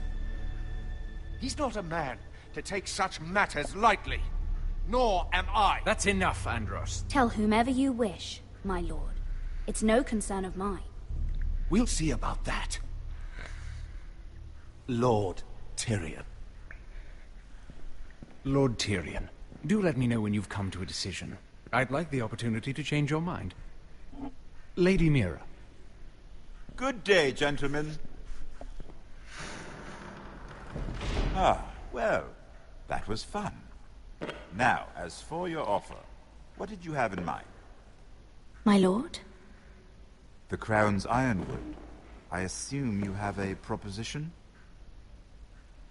He's not a man to take such matters lightly. Nor am I. That's enough, Andros. Tell whomever you wish, my lord. It's no concern of mine. We'll see about that. Lord Tyrion. Lord Tyrion, do let me know when you've come to a decision. I'd like the opportunity to change your mind. Lady Mira. Good day, gentlemen. Ah, well, that was fun. Now, as for your offer, what did you have in mind? My lord? The Crown's ironwood. I assume you have a proposition?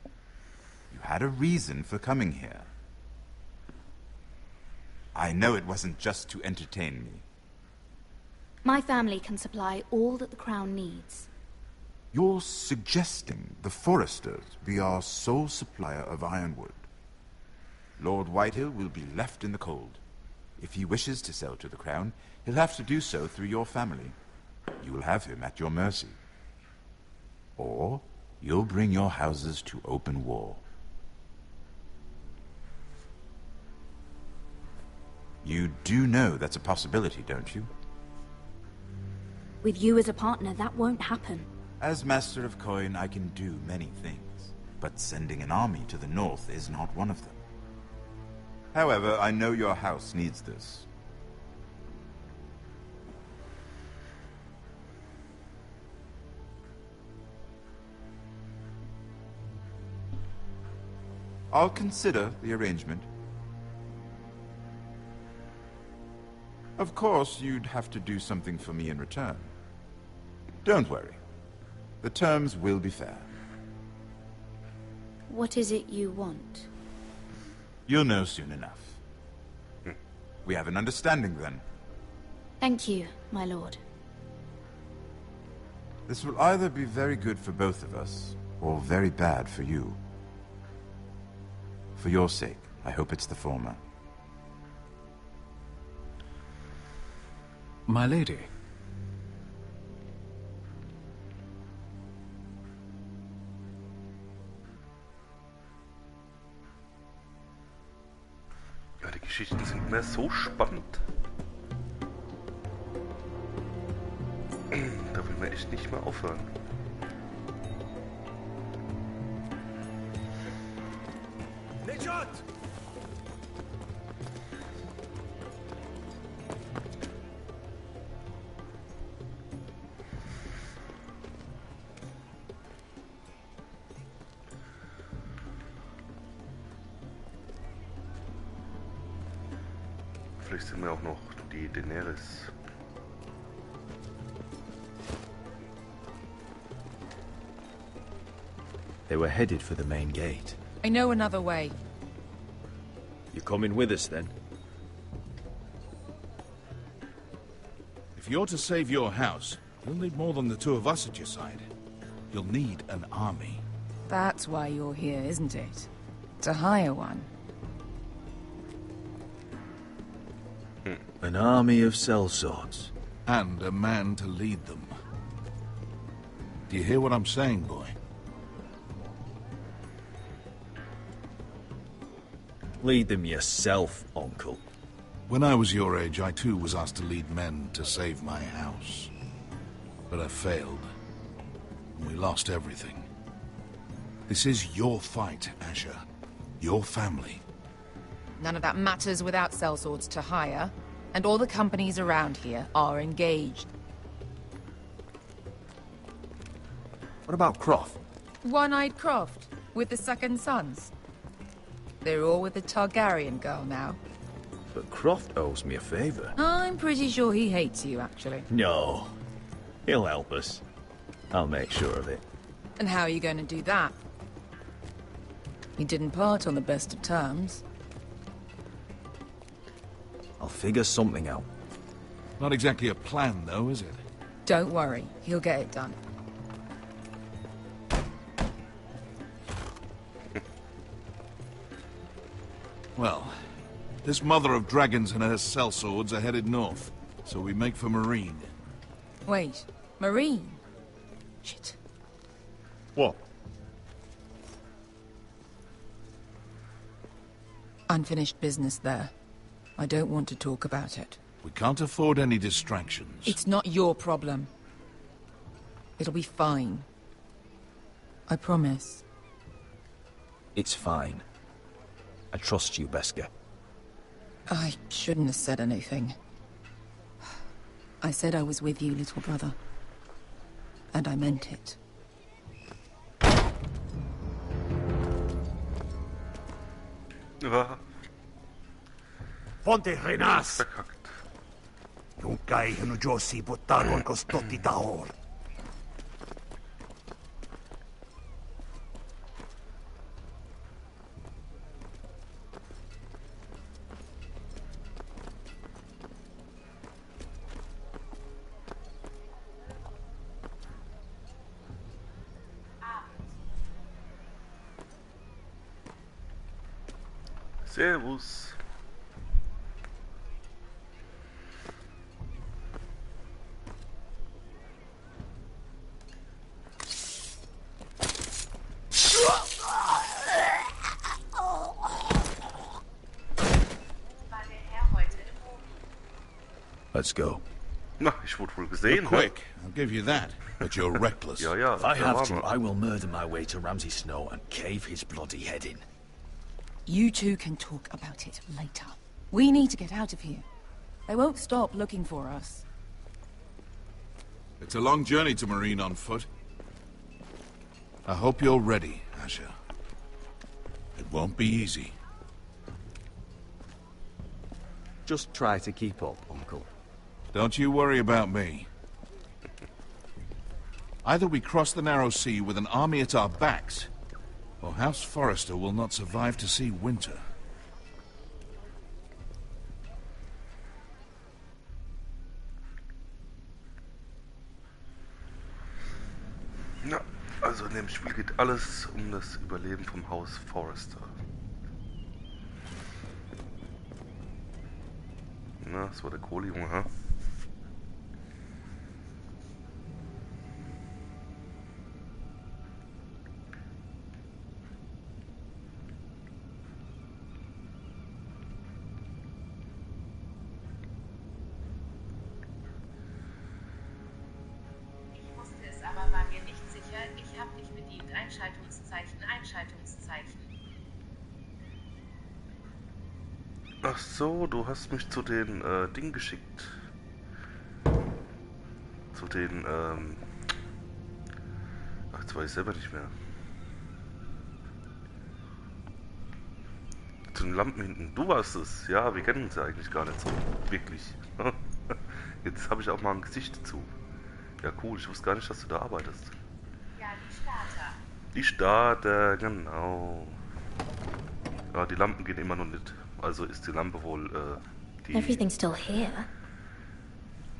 You had a reason for coming here. I know it wasn't just to entertain me. My family can supply all that the Crown needs. You're suggesting the Forresters be our sole supplier of ironwood. Lord Whitehill will be left in the cold. If he wishes to sell to the Crown, he'll have to do so through your family. You will have him at your mercy. Or you'll bring your houses to open war. You do know that's a possibility, don't you? With you as a partner, that won't happen. As Master of Coin, I can do many things, but sending an army to the north is not one of them. However, I know your house needs this. I'll consider the arrangement. Of course, you'd have to do something for me in return. Don't worry. The terms will be fair. What is it you want? You'll know soon enough. We have an understanding then. Thank you, my lord. This will either be very good for both of us, or very bad for you. For your sake, I hope it's the former. My lady. Ja, die Geschichten sind mehr so spannend. Da will man echt nicht mehr aufhören. Vielleicht sind wir auch noch die Daenerys. They were headed for the main gate. I know another way. You're coming with us, then? If you're to save your house, you'll need more than the two of us at your side. You'll need an army. That's why you're here, isn't it? To hire one. An army of sellswords. And a man to lead them. Do you hear what I'm saying, boy? Lead them yourself, Uncle. When I was your age, I too was asked to lead men to save my house. But I failed. And we lost everything. This is your fight, Asher. Your family. None of that matters without sellswords to hire, and all the companies around here are engaged. What about Croft? One-eyed Croft, with the second sons. They're all with the Targaryen girl now. But Croft owes me a favor. I'm pretty sure he hates you, actually. No. He'll help us. I'll make sure of it. And how are you going to do that? You didn't part on the best of terms. I'll figure something out. Not exactly a plan, though, is it? Don't worry, he'll get it done. Well, this mother of dragons and her sellswords are headed north, so we make for Marine. Wait, Marine? Shit. What? Unfinished business there. I don't want to talk about it. We can't afford any distractions. It's not your problem. It'll be fine. I promise. It's fine. I trust you, Beskar. I shouldn't have said anything. I said I was with you, little brother. And I meant it. Fonte renas. Yung kay hino Josi butagon ko stoti tahor. Servus. Let's go. Na, ich wurde wohl gesehen. You're quick, I'll give you that. But you're reckless. Ja, ja, if I have to, I will murder my way to Ramsay Snow and cave his bloody head in. You two can talk about it later. We need to get out of here. They won't stop looking for us. It's a long journey to Marine on foot. I hope you're ready, Asher. It won't be easy. Just try to keep up, Uncle. Don't you worry about me. Either we cross the narrow sea with an army at our backs, or House Forrester will not survive to see winter. Also in dem Spiel geht alles um das Überleben vom Haus Forrester. Na, das war der Kohlejunge, ha? Ach so, du hast mich zu den Ding geschickt. Zu den ach, jetzt weiß ich selber nicht mehr. Zu den Lampen hinten. Du warst es. Ja, wir kennen uns ja eigentlich gar nicht so wirklich. Jetzt habe ich auch mal ein Gesicht dazu. Ja, cool. Ich wusste gar nicht, dass du da arbeitest. Ja, die Starter. Die Starter, genau. Ja, die Lampen gehen immer noch nicht. Also ist die Lampe wohl die... Everything's still here.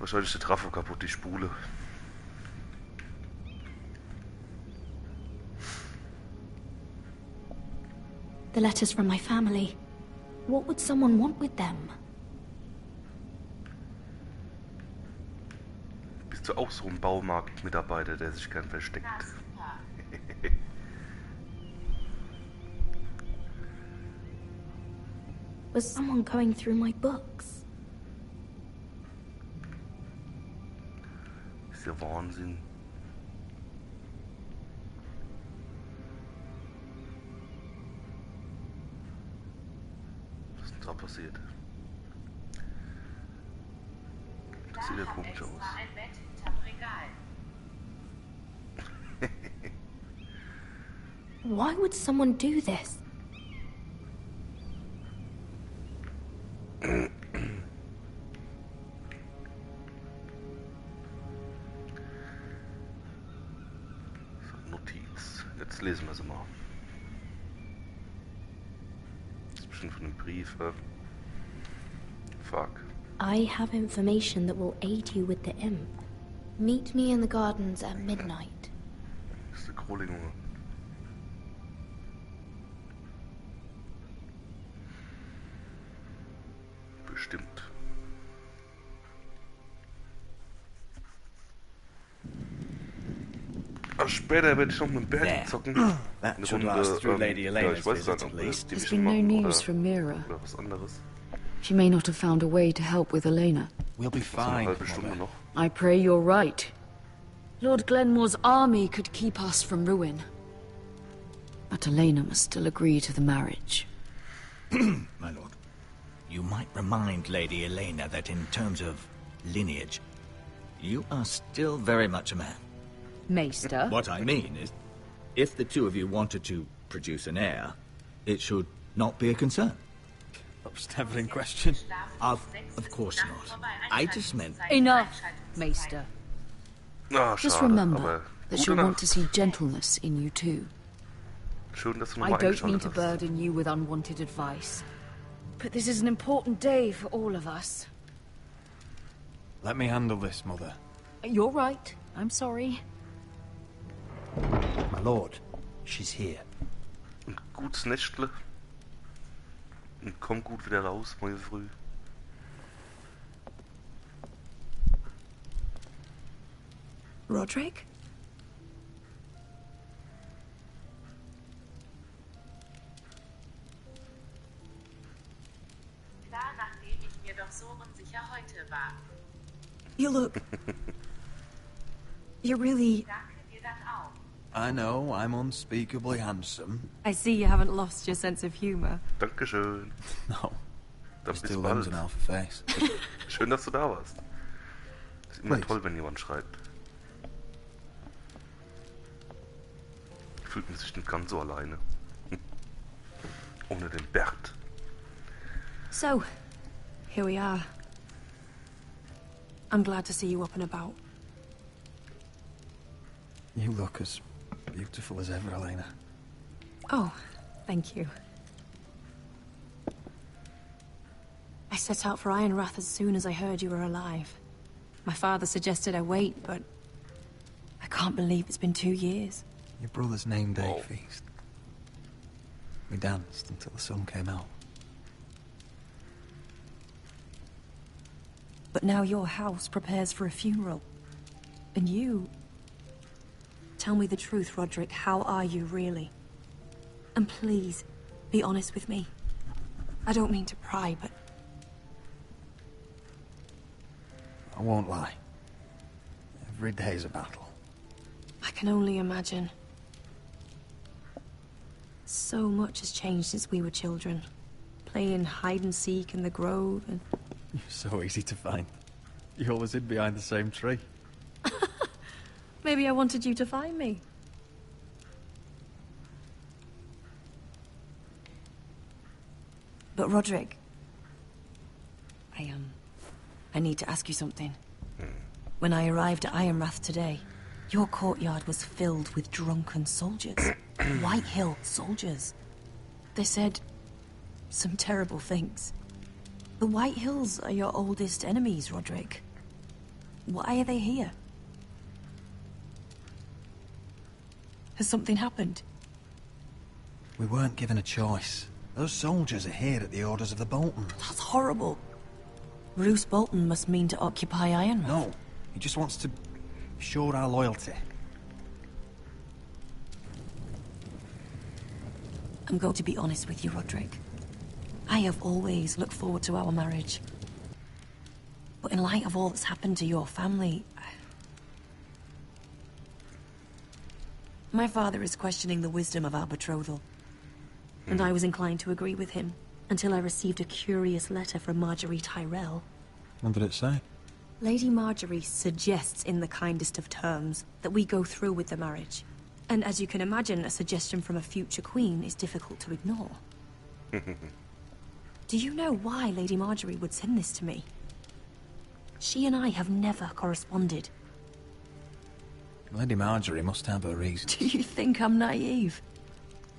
Wahrscheinlich der Trafo kaputt, die Spule. The letters from my family. What would someone want with them? Bist du auch so ein Baumarktmitarbeiter, der sich gern versteckt? Was someone going through my books? Ist ja Wahnsinn. Was ist denn da passiert? Das sieht ja komisch aus. Ein Bett hinterm Regal. Why would someone do this? Notiz. Jetzt lesen wir sie mal. Das ist bestimmt von einem Brief. Fuck. I have information that will aid you with the imp. Meet me in the gardens at midnight. Das ist der Kohlejunge. Bestimmt. Ach, später werde ich noch mit dem Bert zocken. That should last through Lady Elena's visit at least. There's been no news from Mira. Oder was anderes. She may not have found a way to help with Elena. We'll be fine. Eine halbe Stunde noch. I pray you're right. Lord Glenmore's army could keep us from ruin. But Elena must still agree to the marriage. My lord, you might remind Lady Elena that in terms of lineage, you are still very much a man. Maester? What I mean is, if the two of you wanted to produce an heir, it should not be a concern. That was never in question. Of course not. I just meant... Enough, Maester. Ah, Just schade, remember aber that gute she'll want to Nacht. see gentleness in you too. Schön, dass du I nochmal don't mean eingeschaltet to hast. burden you with unwanted advice, but this is an important day for all of us. Let me handle this, Mother. You're right. I'm sorry. My lord, she's here. Ein gutes Nächtle. Und komm gut wieder raus, morgen früh. Roderick? Klar, nachdem ich mir doch so unsicher heute war. You look... You're really... Danke dir dann auch. I know, I'm unspeakably handsome. I see you haven't lost your sense of humor. Dankeschön. No. Dann There's bis still bald. limbs in half a face. Schön, dass du da warst. Ist immer Please. toll, wenn jemand schreibt. Fühlt man sich nicht ganz so alleine. Ohne den Bert. So, here we are. I'm glad to see you up and about. You look as beautiful as ever, Elena. Oh, thank you. I set out for Ironrath as soon as I heard you were alive. My father suggested I wait, but I can't believe it's been 2 years. Your brother's name day feast. We danced until the sun came out. But now your house prepares for a funeral. And you... Tell me the truth, Roderick. How are you, really? And please, be honest with me. I don't mean to pry, but... I won't lie. Every day's a battle. I can only imagine. So much has changed since we were children. Playing hide-and-seek in the grove and... You're so easy to find. You always hid behind the same tree. Maybe I wanted you to find me. But Roderick... I need to ask you something. When I arrived at Ironrath today, your courtyard was filled with drunken soldiers. White Hill soldiers. They said some terrible things. The White Hills are your oldest enemies, Roderick. Why are they here? Has something happened? We weren't given a choice. Those soldiers are here at the orders of the Boltons. That's horrible. Roose Bolton must mean to occupy Ironrath. No, he just wants to show our loyalty. I'm going to be honest with you, Roderick. I have always looked forward to our marriage. But in light of all that's happened to your family... My father is questioning the wisdom of our betrothal. And I was inclined to agree with him, until I received a curious letter from Marjorie Tyrell. What did it say? Lady Marjorie suggests in the kindest of terms that we go through with the marriage. And as you can imagine, a suggestion from a future queen is difficult to ignore. Do you know why Lady Marjorie would send this to me? She and I have never corresponded. Lady Marjorie must have her reasons. Do you think I'm naive?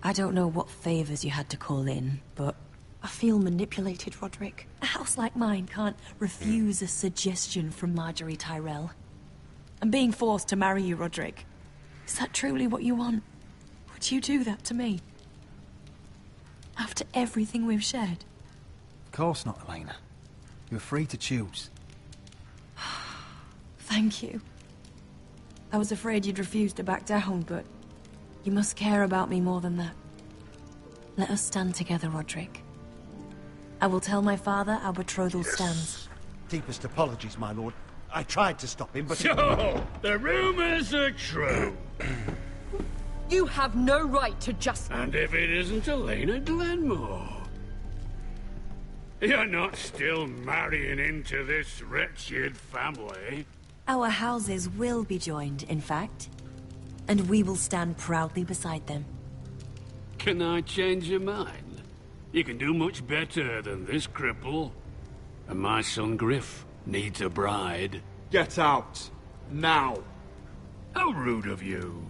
I don't know what favors you had to call in, but I feel manipulated, Roderick. A house like mine can't refuse a suggestion from Marjorie Tyrell. I'm being forced to marry you, Roderick. Is that truly what you want? Would you do that to me? After everything we've shared? Of course not, Elena. You're free to choose. Thank you. I was afraid you'd refuse to back down, but you must care about me more than that. Let us stand together, Roderick. I will tell my father our betrothal stands. Deepest apologies, my lord. I tried to stop him, but... So, the rumors are true. You have no right to just... And if it isn't Elena Glenmore? You're not still marrying into this wretched family? Our houses will be joined, in fact. And we will stand proudly beside them. Can I change your mind? You can do much better than this cripple. And my son Griff needs a bride. Get out. Now. How rude of you.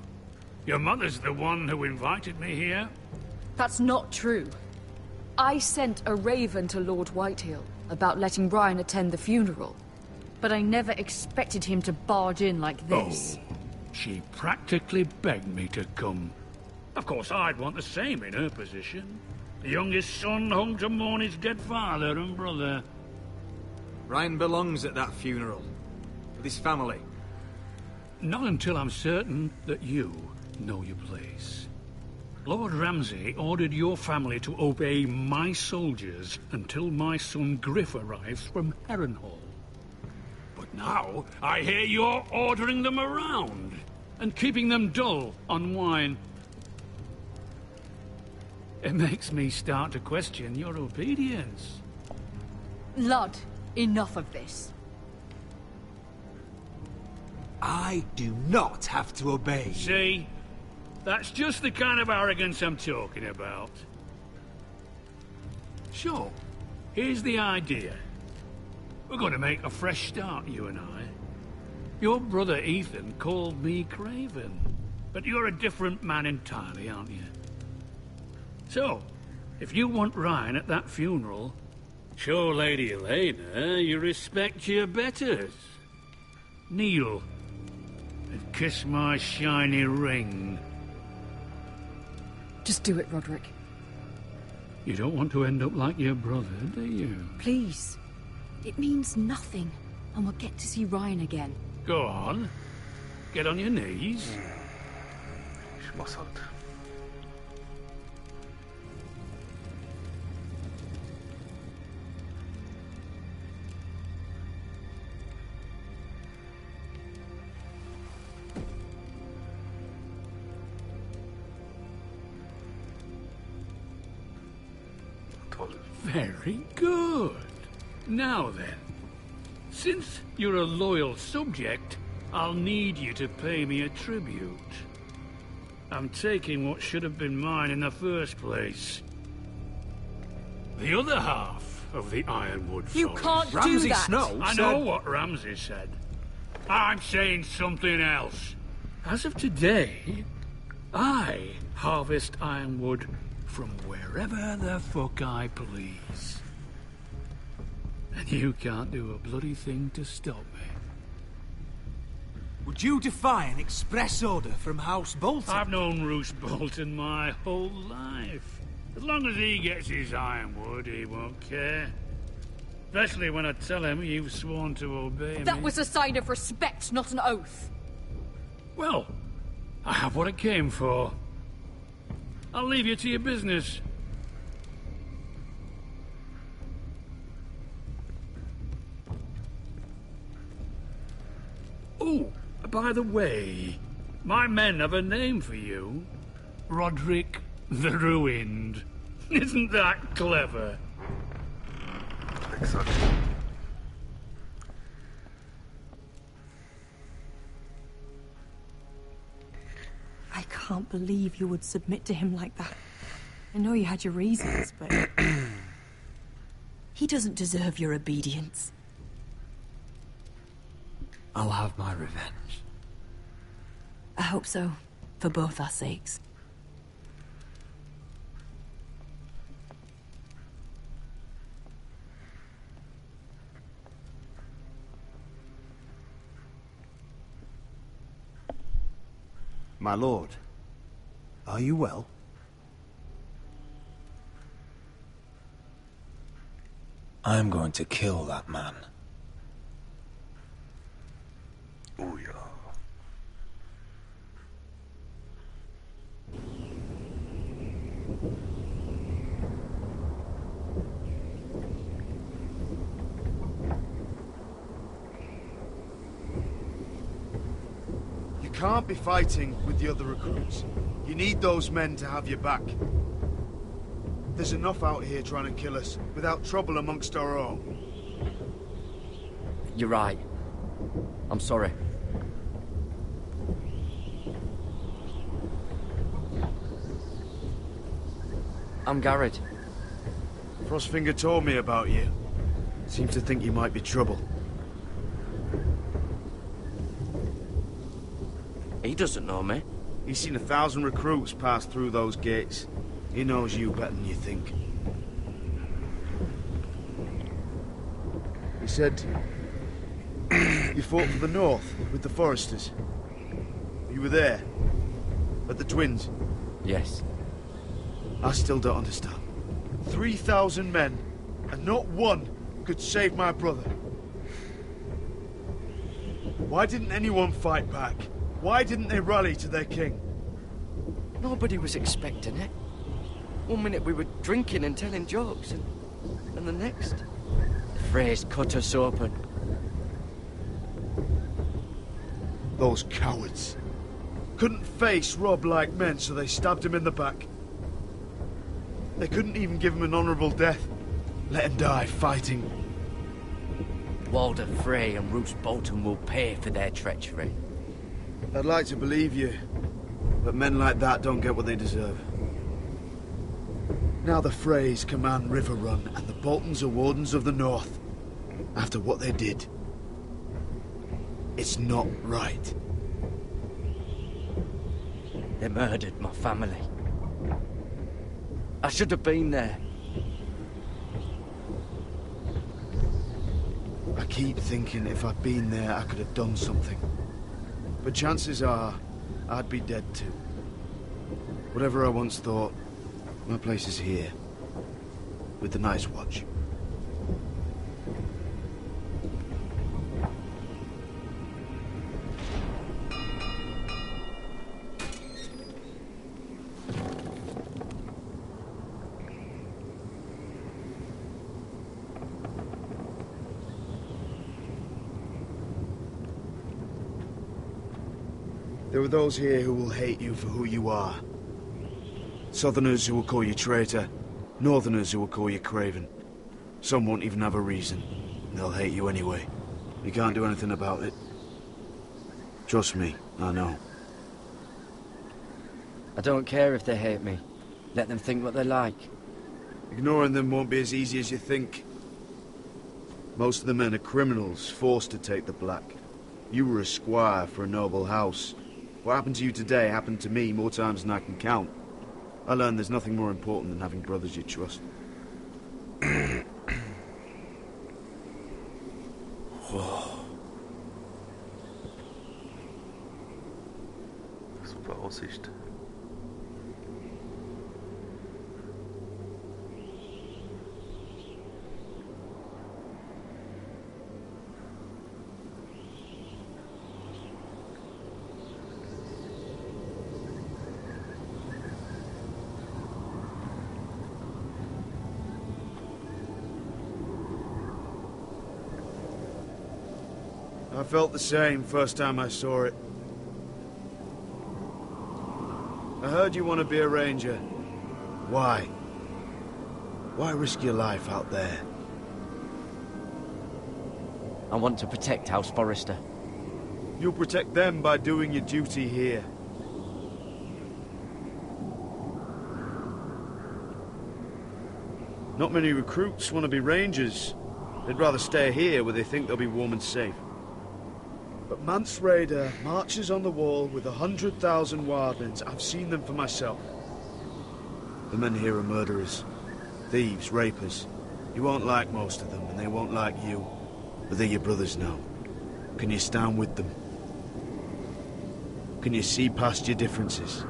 Your mother's the one who invited me here? That's not true. I sent a raven to Lord Whitehill about letting Brian attend the funeral. But I never expected him to barge in like this. Oh, she practically begged me to come. Of course, I'd want the same in her position. The youngest son home to mourn his dead father and brother. Brian belongs at that funeral. With his family. Not until I'm certain that you know your place. Lord Ramsay ordered your family to obey my soldiers until my son Griff arrives from Harrenhal. But now, I hear you're ordering them around and keeping them dull on wine. It makes me start to question your obedience. Lud, enough of this. I do not have to obey. See? That's just the kind of arrogance I'm talking about. So, here's the idea. We're going to make a fresh start, you and I. Your brother Ethan called me Craven, but you're a different man entirely, aren't you? So, if you want Ryan at that funeral, show Lady Elena you respect your betters. Kneel and kiss my shiny ring Just do it, Roderick. You don't want to end up like your brother, do you? Please. It means nothing, and we'll get to see Ryan again. Go on. Get on your knees. Ich mach's halt. Very good. Now then, since you're a loyal subject, I'll need you to pay me a tribute. I'm taking what should have been mine in the first place. The other half of the Ironwood Forest. You can't do Ramsay that! Snow I know what Ramsay said. I'm saying something else. As of today, I harvest ironwood from wherever the fuck I please. And you can't do a bloody thing to stop me. Would you defy an express order from House Bolton? I've known Roose Bolton my whole life. As long as he gets his ironwood, he won't care. Especially when I tell him you've sworn to obey me. That was a sign of respect, not an oath. Well, I have what I came for. I'll leave you to your business. Oh, by the way, my men have a name for you. Roderick the Ruined. Isn't that clever? Exactly. I can't believe you would submit to him like that. I know you had your reasons, but... he doesn't deserve your obedience. I'll have my revenge. I hope so, for both our sakes. My lord, are you well? I'm going to kill that man. Oh yeah. You can't be fighting with the other recruits. You need those men to have your back. There's enough out here trying to kill us without trouble amongst our own. You're right. I'm sorry. I'm Garrett. Frostfinger told me about you. Seems to think you might be trouble. He doesn't know me. He's seen 1,000 recruits pass through those gates. He knows you better than you think. He said... you fought for the North with the Foresters. You were there. At the Twins. Yes. I still don't understand. 3,000 men, and not one could save my brother. Why didn't anyone fight back? Why didn't they rally to their king? Nobody was expecting it. One minute we were drinking and telling jokes, and the next, the Freys cut us open. Those cowards. Couldn't face Rob like men, so they stabbed him in the back. They couldn't even give him an honourable death. Let him die fighting. Walder Frey and Roose Bolton will pay for their treachery. I'd like to believe you, but men like that don't get what they deserve. Now the Freys command River Run, and the Boltons are Wardens of the North. After what they did. It's not right. They murdered my family. I should have been there. I keep thinking if I'd been there, I could have done something. But chances are, I'd be dead too. Whatever I once thought, my place is here. With the Night's Watch. There are those here who will hate you for who you are. Southerners who will call you traitor. Northerners who will call you craven. Some won't even have a reason. They'll hate you anyway. You can't do anything about it. Trust me, I know. I don't care if they hate me. Let them think what they like. Ignoring them won't be as easy as you think. Most of the men are criminals, forced to take the black. You were a squire for a noble house. What happened to you today happened to me more times than I can count. I learned there's nothing more important than having brothers you trust. Super Aussicht. I felt the same first time I saw it. I heard you want to be a ranger. Why? Why risk your life out there? I want to protect House Forrester. You'll protect them by doing your duty here. Not many recruits want to be rangers. They'd rather stay here where they think they'll be warm and safe. But Mance Raider marches on the wall with 100,000 wildlings. I've seen them for myself. The men here are murderers. Thieves, rapers. You won't like most of them, and they won't like you. But they're your brothers now. Can you stand with them? Can you see past your differences?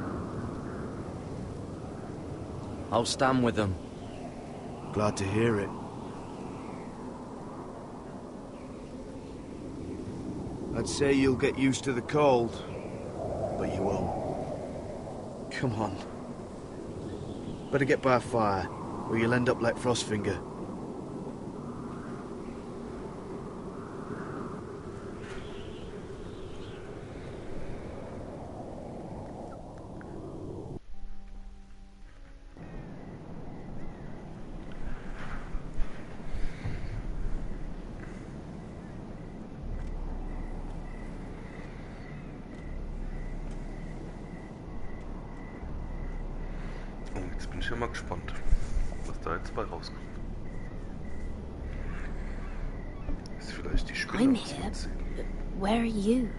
I'll stand with them. Glad to hear it. I'd say you'll get used to the cold, but you won't. Come on. Better get by a fire, or you'll end up like Frostfinger. Jetzt bin ich ja mal gespannt, was da jetzt bei rauskommt. Ist vielleicht die Spieler. I'm here, but where are you?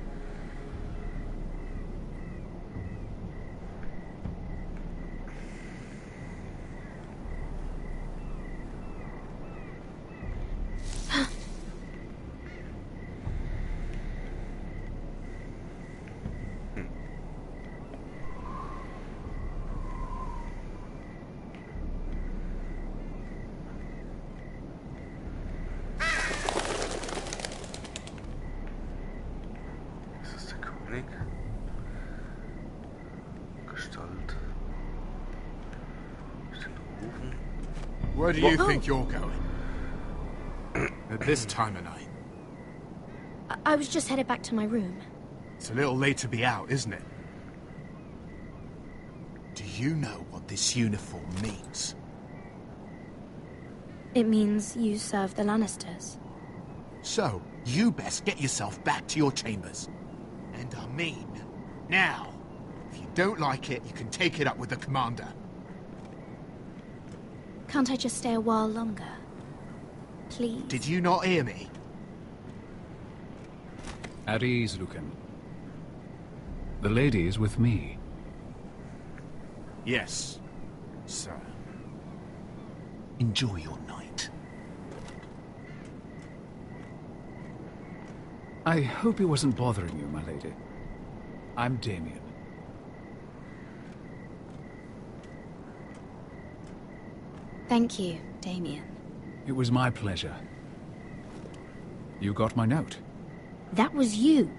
Where do you think you're going? At this time of night? I was just headed back to my room. It's a little late to be out, isn't it? Do you know what this uniform means? It means you serve the Lannisters. So, you best get yourself back to your chambers. And I mean, now. If you don't like it, you can take it up with the commander. Can't I just stay a while longer? Please? Did you not hear me? At ease, Lucan. The lady is with me. Yes, sir. Enjoy your night. I hope he wasn't bothering you, my lady. I'm Damien. Thank you, Damien. It was my pleasure. You got my note? That was you.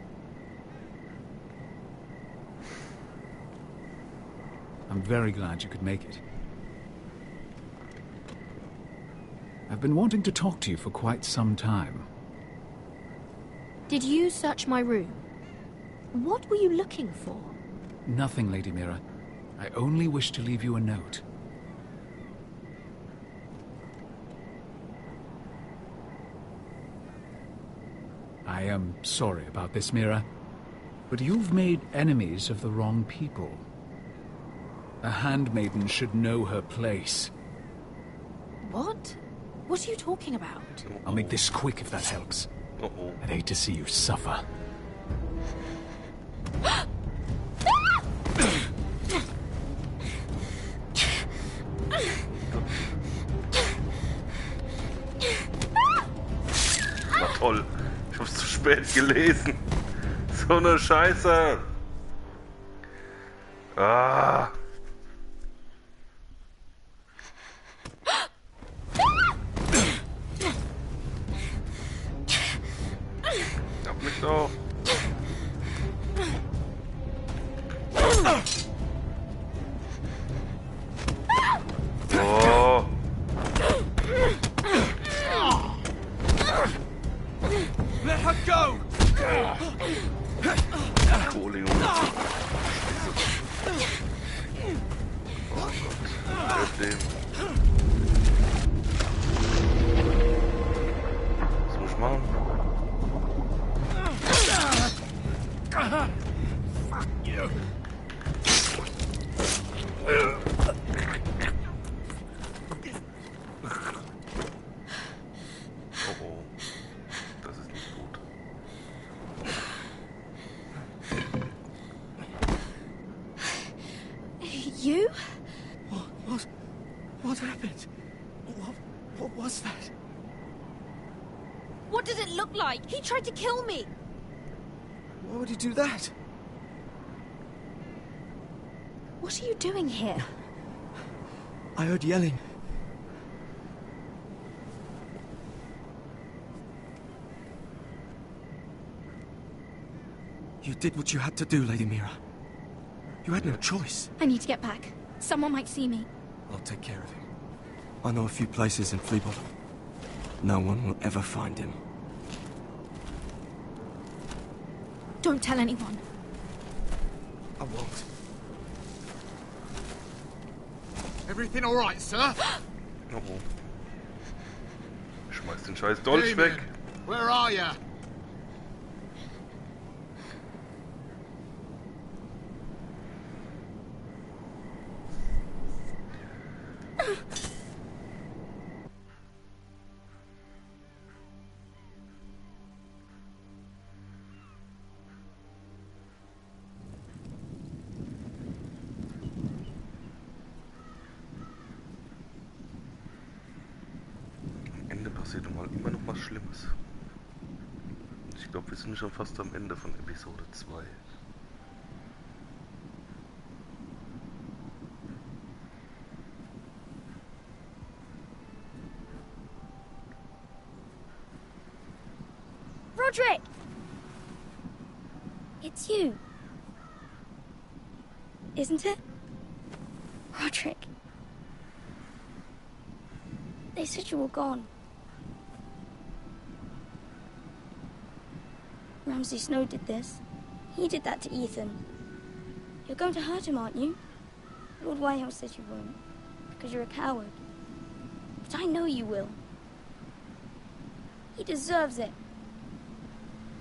I'm very glad you could make it. I've been wanting to talk to you for quite some time. Did you search my room? What were you looking for? Nothing, Lady Mira. I only wish to leave you a note. I am sorry about this, Mira, but you've made enemies of the wrong people. A handmaiden should know her place. What? What are you talking about? I'll make this quick if that helps. I'd hate to see you suffer. Na toll, ich hab's zu spät gelesen. So eine Scheiße. Ah. Hab mich doch. Oh. Let her go! Entschuldigung. Oh Gott. Was muss ich machen? Fuck you. Oh. Das ist nicht gut. You? What happened? What was that? What does it look like? He tried to kill me! Why would he do that? What are you doing here? I heard yelling. You did what you had to do, Lady Mira. You had no choice. I need to get back. Someone might see me. I'll take care of him. I know a few places in Fleabottom. No one will ever find him. Don't tell anyone. I won't. Everything all right, sir? Oh. Schmeiß den scheiß Dolch weg. Where are ya? Passiert immer noch was Schlimmes. Ich glaube, wir sind schon fast am Ende von Episode 2. Roderick! It's you. Isn't it? Roderick. They said you were gone. Ramsay Snow did this. He did that to Ethan. You're going to hurt him, aren't you? Lord Whitehouse says you won't, because you're a coward. But I know you will. He deserves it.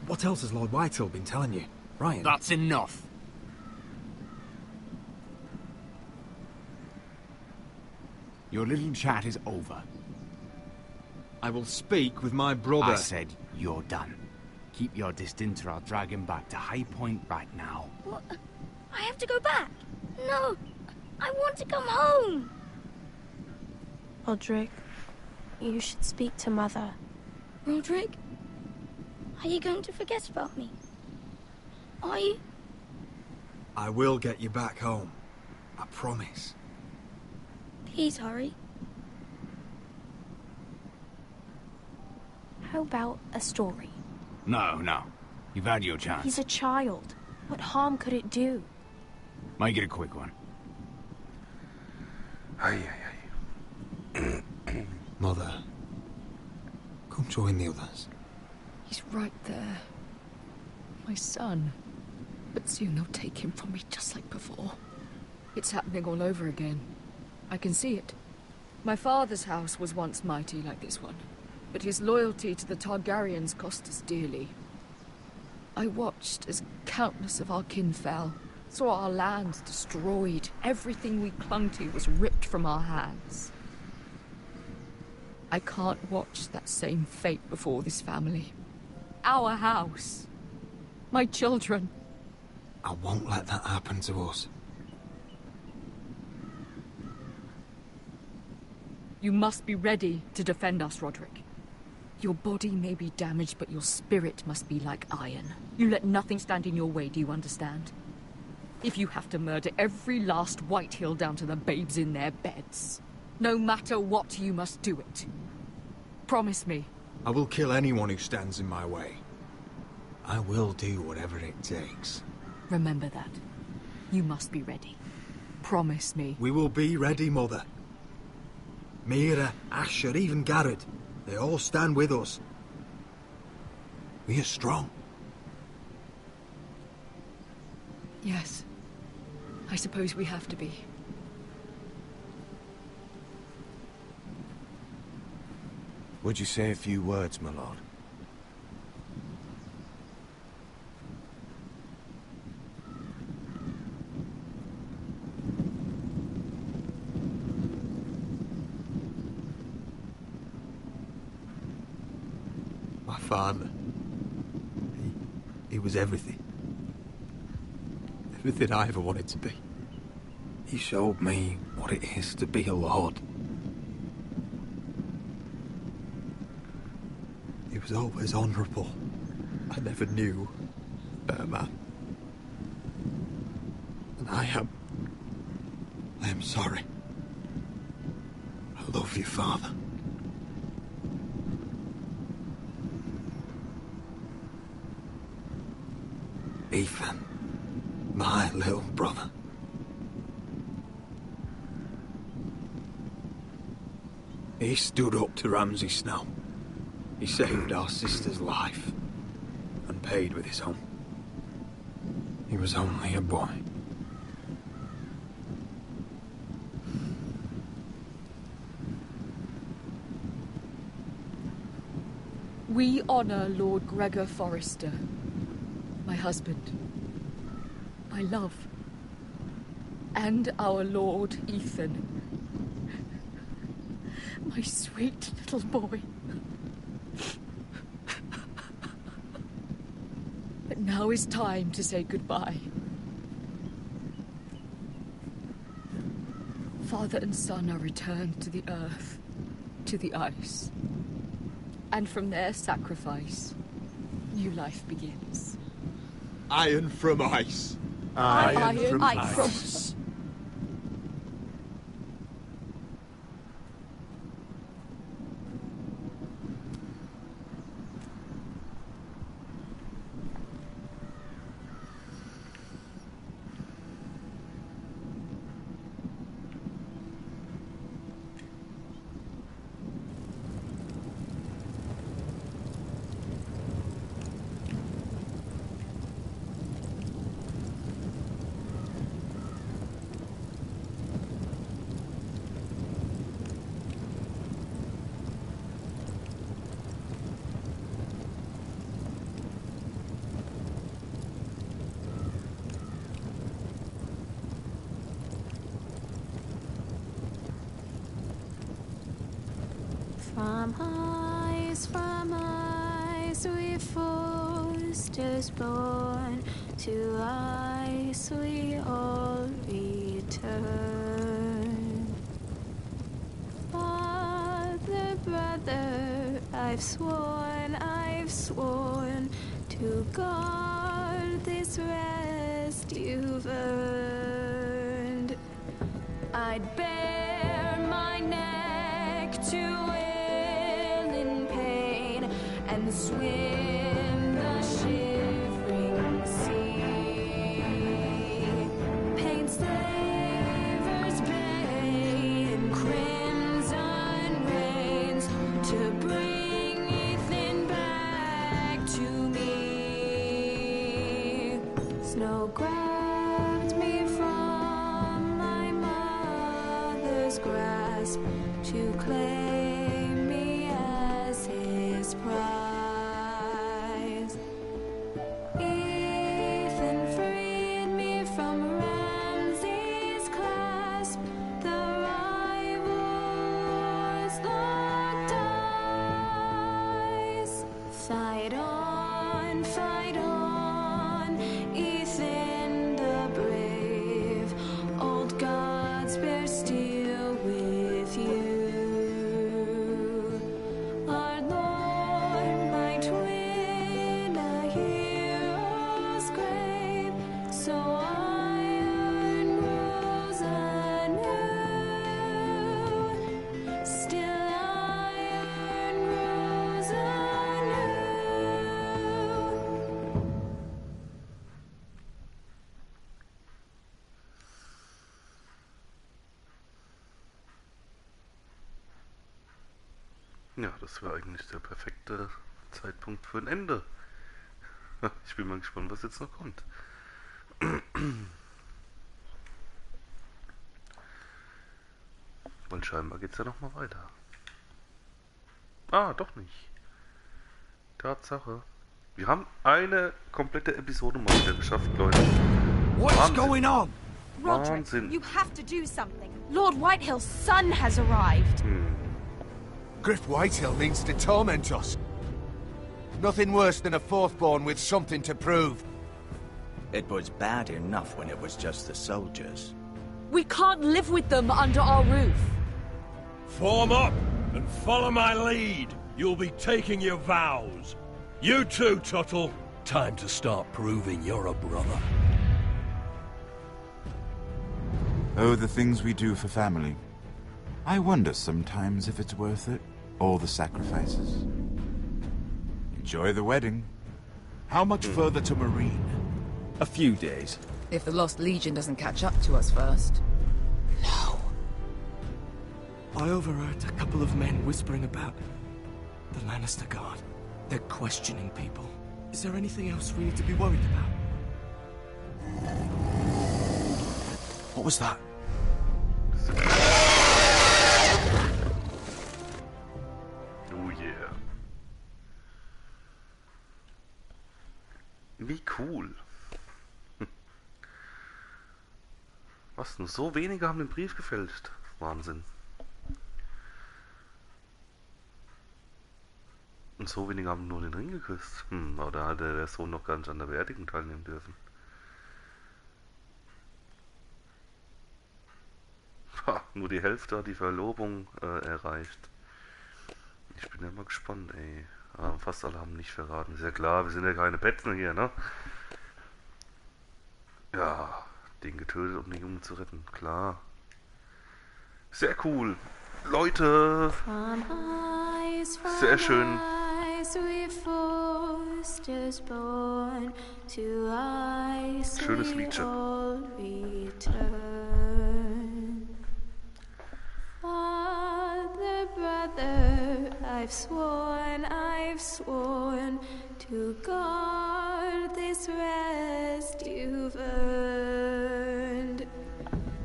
What else has Lord Whitehill been telling you, Ryan? That's enough. Your little chat is over. I will speak with my brother. I said you're done. Keep your distance or I'll drag him back to High Point right now. What? I have to go back? No, I want to come home. Roderick, you should speak to Mother. Roderick, are you going to forget about me? Are you? I will get you back home. I promise. Please hurry. How about a story? No, no. You've had your chance. He's a child. What harm could it do? Make it a quick one. Mother, come join the others. He's right there. My son. But soon they'll take him from me just like before. It's happening all over again. I can see it. My father's house was once mighty like this one, but his loyalty to the Targaryens cost us dearly. I watched as countless of our kin fell, saw our lands destroyed, everything we clung to was ripped from our hands. I can't watch that same fate before this family. Our house. My children. I won't let that happen to us. You must be ready to defend us, Roderick. Your body may be damaged, but your spirit must be like iron. You let nothing stand in your way, do you understand? If you have to murder every last Whitehill down to the babes in their beds, no matter what, you must do it. Promise me. I will kill anyone who stands in my way. I will do whatever it takes. Remember that. You must be ready. Promise me. We will be ready, Mother. Mira, Asher, even Garrett. They all stand with us. We are strong. Yes. I suppose we have to be. Would you say a few words, my lord? My father. He was everything. Everything I ever wanted to be. He showed me what it is to be a lord. He was always honourable. I never knew a better man. And I am sorry. I love you, Father. Ethan, my little brother. He stood up to Ramsay Snow. He saved our sister's life and paid with his own. He was only a boy. We honor Lord Gregor Forrester, my husband, my love, and our Lord Ethan, my sweet little boy. But now is time to say goodbye. Father and son are returned to the earth, to the ice. And from their sacrifice, new life begins. Iron from ice. Iron from ice. From ice we foresters born, to ice we all return. Father, brother, I've sworn to guard this rest you've earned. I'd bare my neck to swim the shivering sea. Paint slavers bay in crimson rains to bring Ethan back to me. Snow grabbed me from my mother's grasp to claim me as his prize. Ethan freed me from Ramsay's clasp. The rivals locked eyes. Fight on, Ethan the brave. Old gods bear steel with you. Our Lord might win a hero's grave, so iron rose anew. Still iron rose anew. Ja, das wäre eigentlich der perfekte Zeitpunkt für ein Ende. Ich bin mal gespannt, was jetzt noch kommt. Weil scheinbar geht es ja noch mal weiter. Ah, doch nicht. Tatsache. Wir haben eine komplette Episode mal wieder geschafft, Leute. What's going on? Roderick, Wahnsinn. you have to do something. Lord Whitehill's son has arrived. Griff Whitehill means to torment us. Nothing worse than a fourth-born with something to prove. It was bad enough when it was just the soldiers. We can't live with them under our roof. Form up and follow my lead. You'll be taking your vows. You too, Tuttle. Time to start proving you're a brother. Oh, the things we do for family. I wonder sometimes if it's worth it, all the sacrifices. Enjoy the wedding. How much further to Marine? A few days. If the Lost Legion doesn't catch up to us first. I overheard a couple of men whispering about the Lannister Guard. They're questioning people. Is there anything else we need to be worried about? What was that? Oh yeah. Wie cool. Was, nur so wenige haben den Brief gefälscht? Wahnsinn. Und so wenige haben nur den Ring geküsst. Aber da hat der Sohn noch gar nicht an der Beerdigung teilnehmen dürfen. Ha, nur die Hälfte hat die Verlobung erreicht. Ich bin ja mal gespannt, ey. Aber fast alle haben nicht verraten. Ist ja klar, wir sind ja keine Petzen hier, ne? Ja, den getötet, um den Jungen zu retten. Klar. Sehr cool. Leute. Sehr schön. Schönes Liedchen. Father, brother, I've sworn to guard this rest you've earned.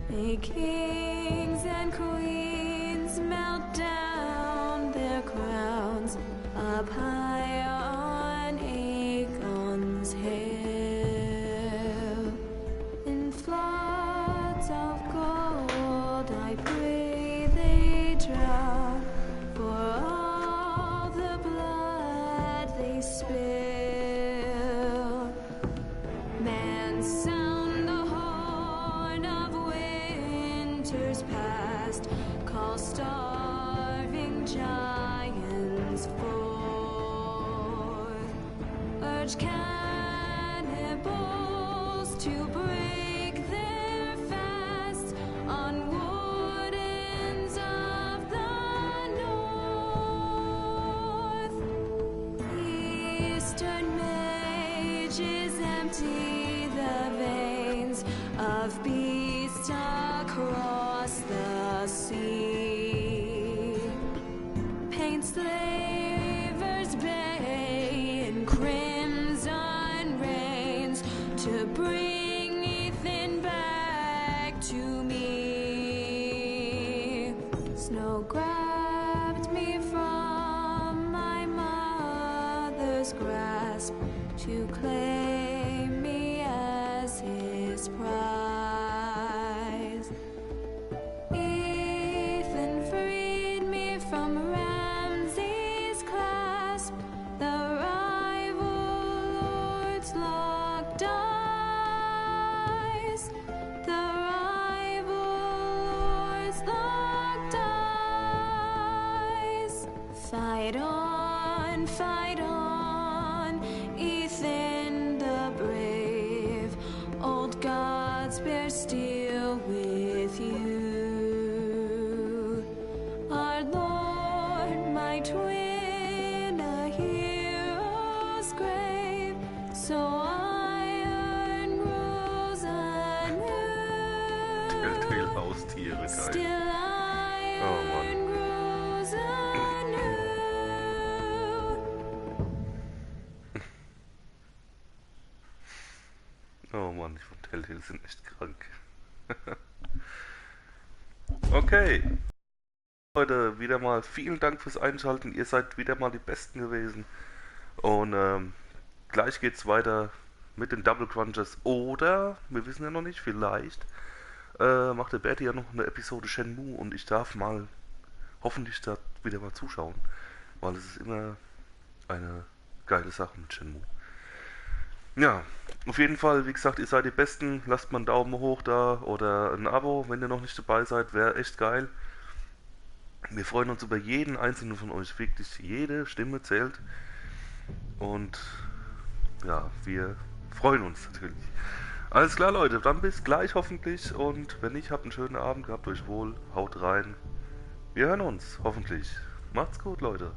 May kings and queens melt down their crowns up high on Aegon's hill. In floods of gold I pray they drown, for all the blood they spill. Man, sound the horn of winter's past, call starving giants forth, urge cannibals to break their fasts on wardens of the north. bastard mages empty the veins of beasts across the sea. Paint slavers bay in crimson rains to bring Ethan back to me. Snow grabbed me from my mother's grasp to claim me as his prize. Ethan freed me from Ramsay's clasp, the rival lord's locked eyes, the rival lord's locked eyes. Fight on, Ethan the brave. Old gods bear steel with you. Our Lord, my twin, a hero's grave. So iron rules anew. Telltale Haustiere, geil. Still Oh Mann. rules anew. Oh Mann, die von Telltale sind echt krank. Okay. Leute, wieder mal vielen Dank fürs Einschalten. Ihr seid wieder mal die Besten gewesen. Und gleich geht's weiter mit den Double Crunchers. Oder, wir wissen ja noch nicht, vielleicht macht der Bertie ja noch eine Episode Shenmue und ich darf mal hoffentlich da wieder mal zuschauen. Weil es ist immer eine geile Sache mit Shenmue. Ja, auf jeden Fall, wie gesagt, ihr seid die Besten. Lasst mal einen Daumen hoch da oder ein Abo, wenn ihr noch nicht dabei seid. Wäre echt geil. Wir freuen uns über jeden einzelnen von euch. Wirklich, jede Stimme zählt. Und ja, wir freuen uns natürlich. Alles klar, Leute. Dann bis gleich hoffentlich. Und wenn nicht, habt einen schönen Abend. Gehabt euch wohl. Haut rein. Wir hören uns, hoffentlich. Macht's gut, Leute.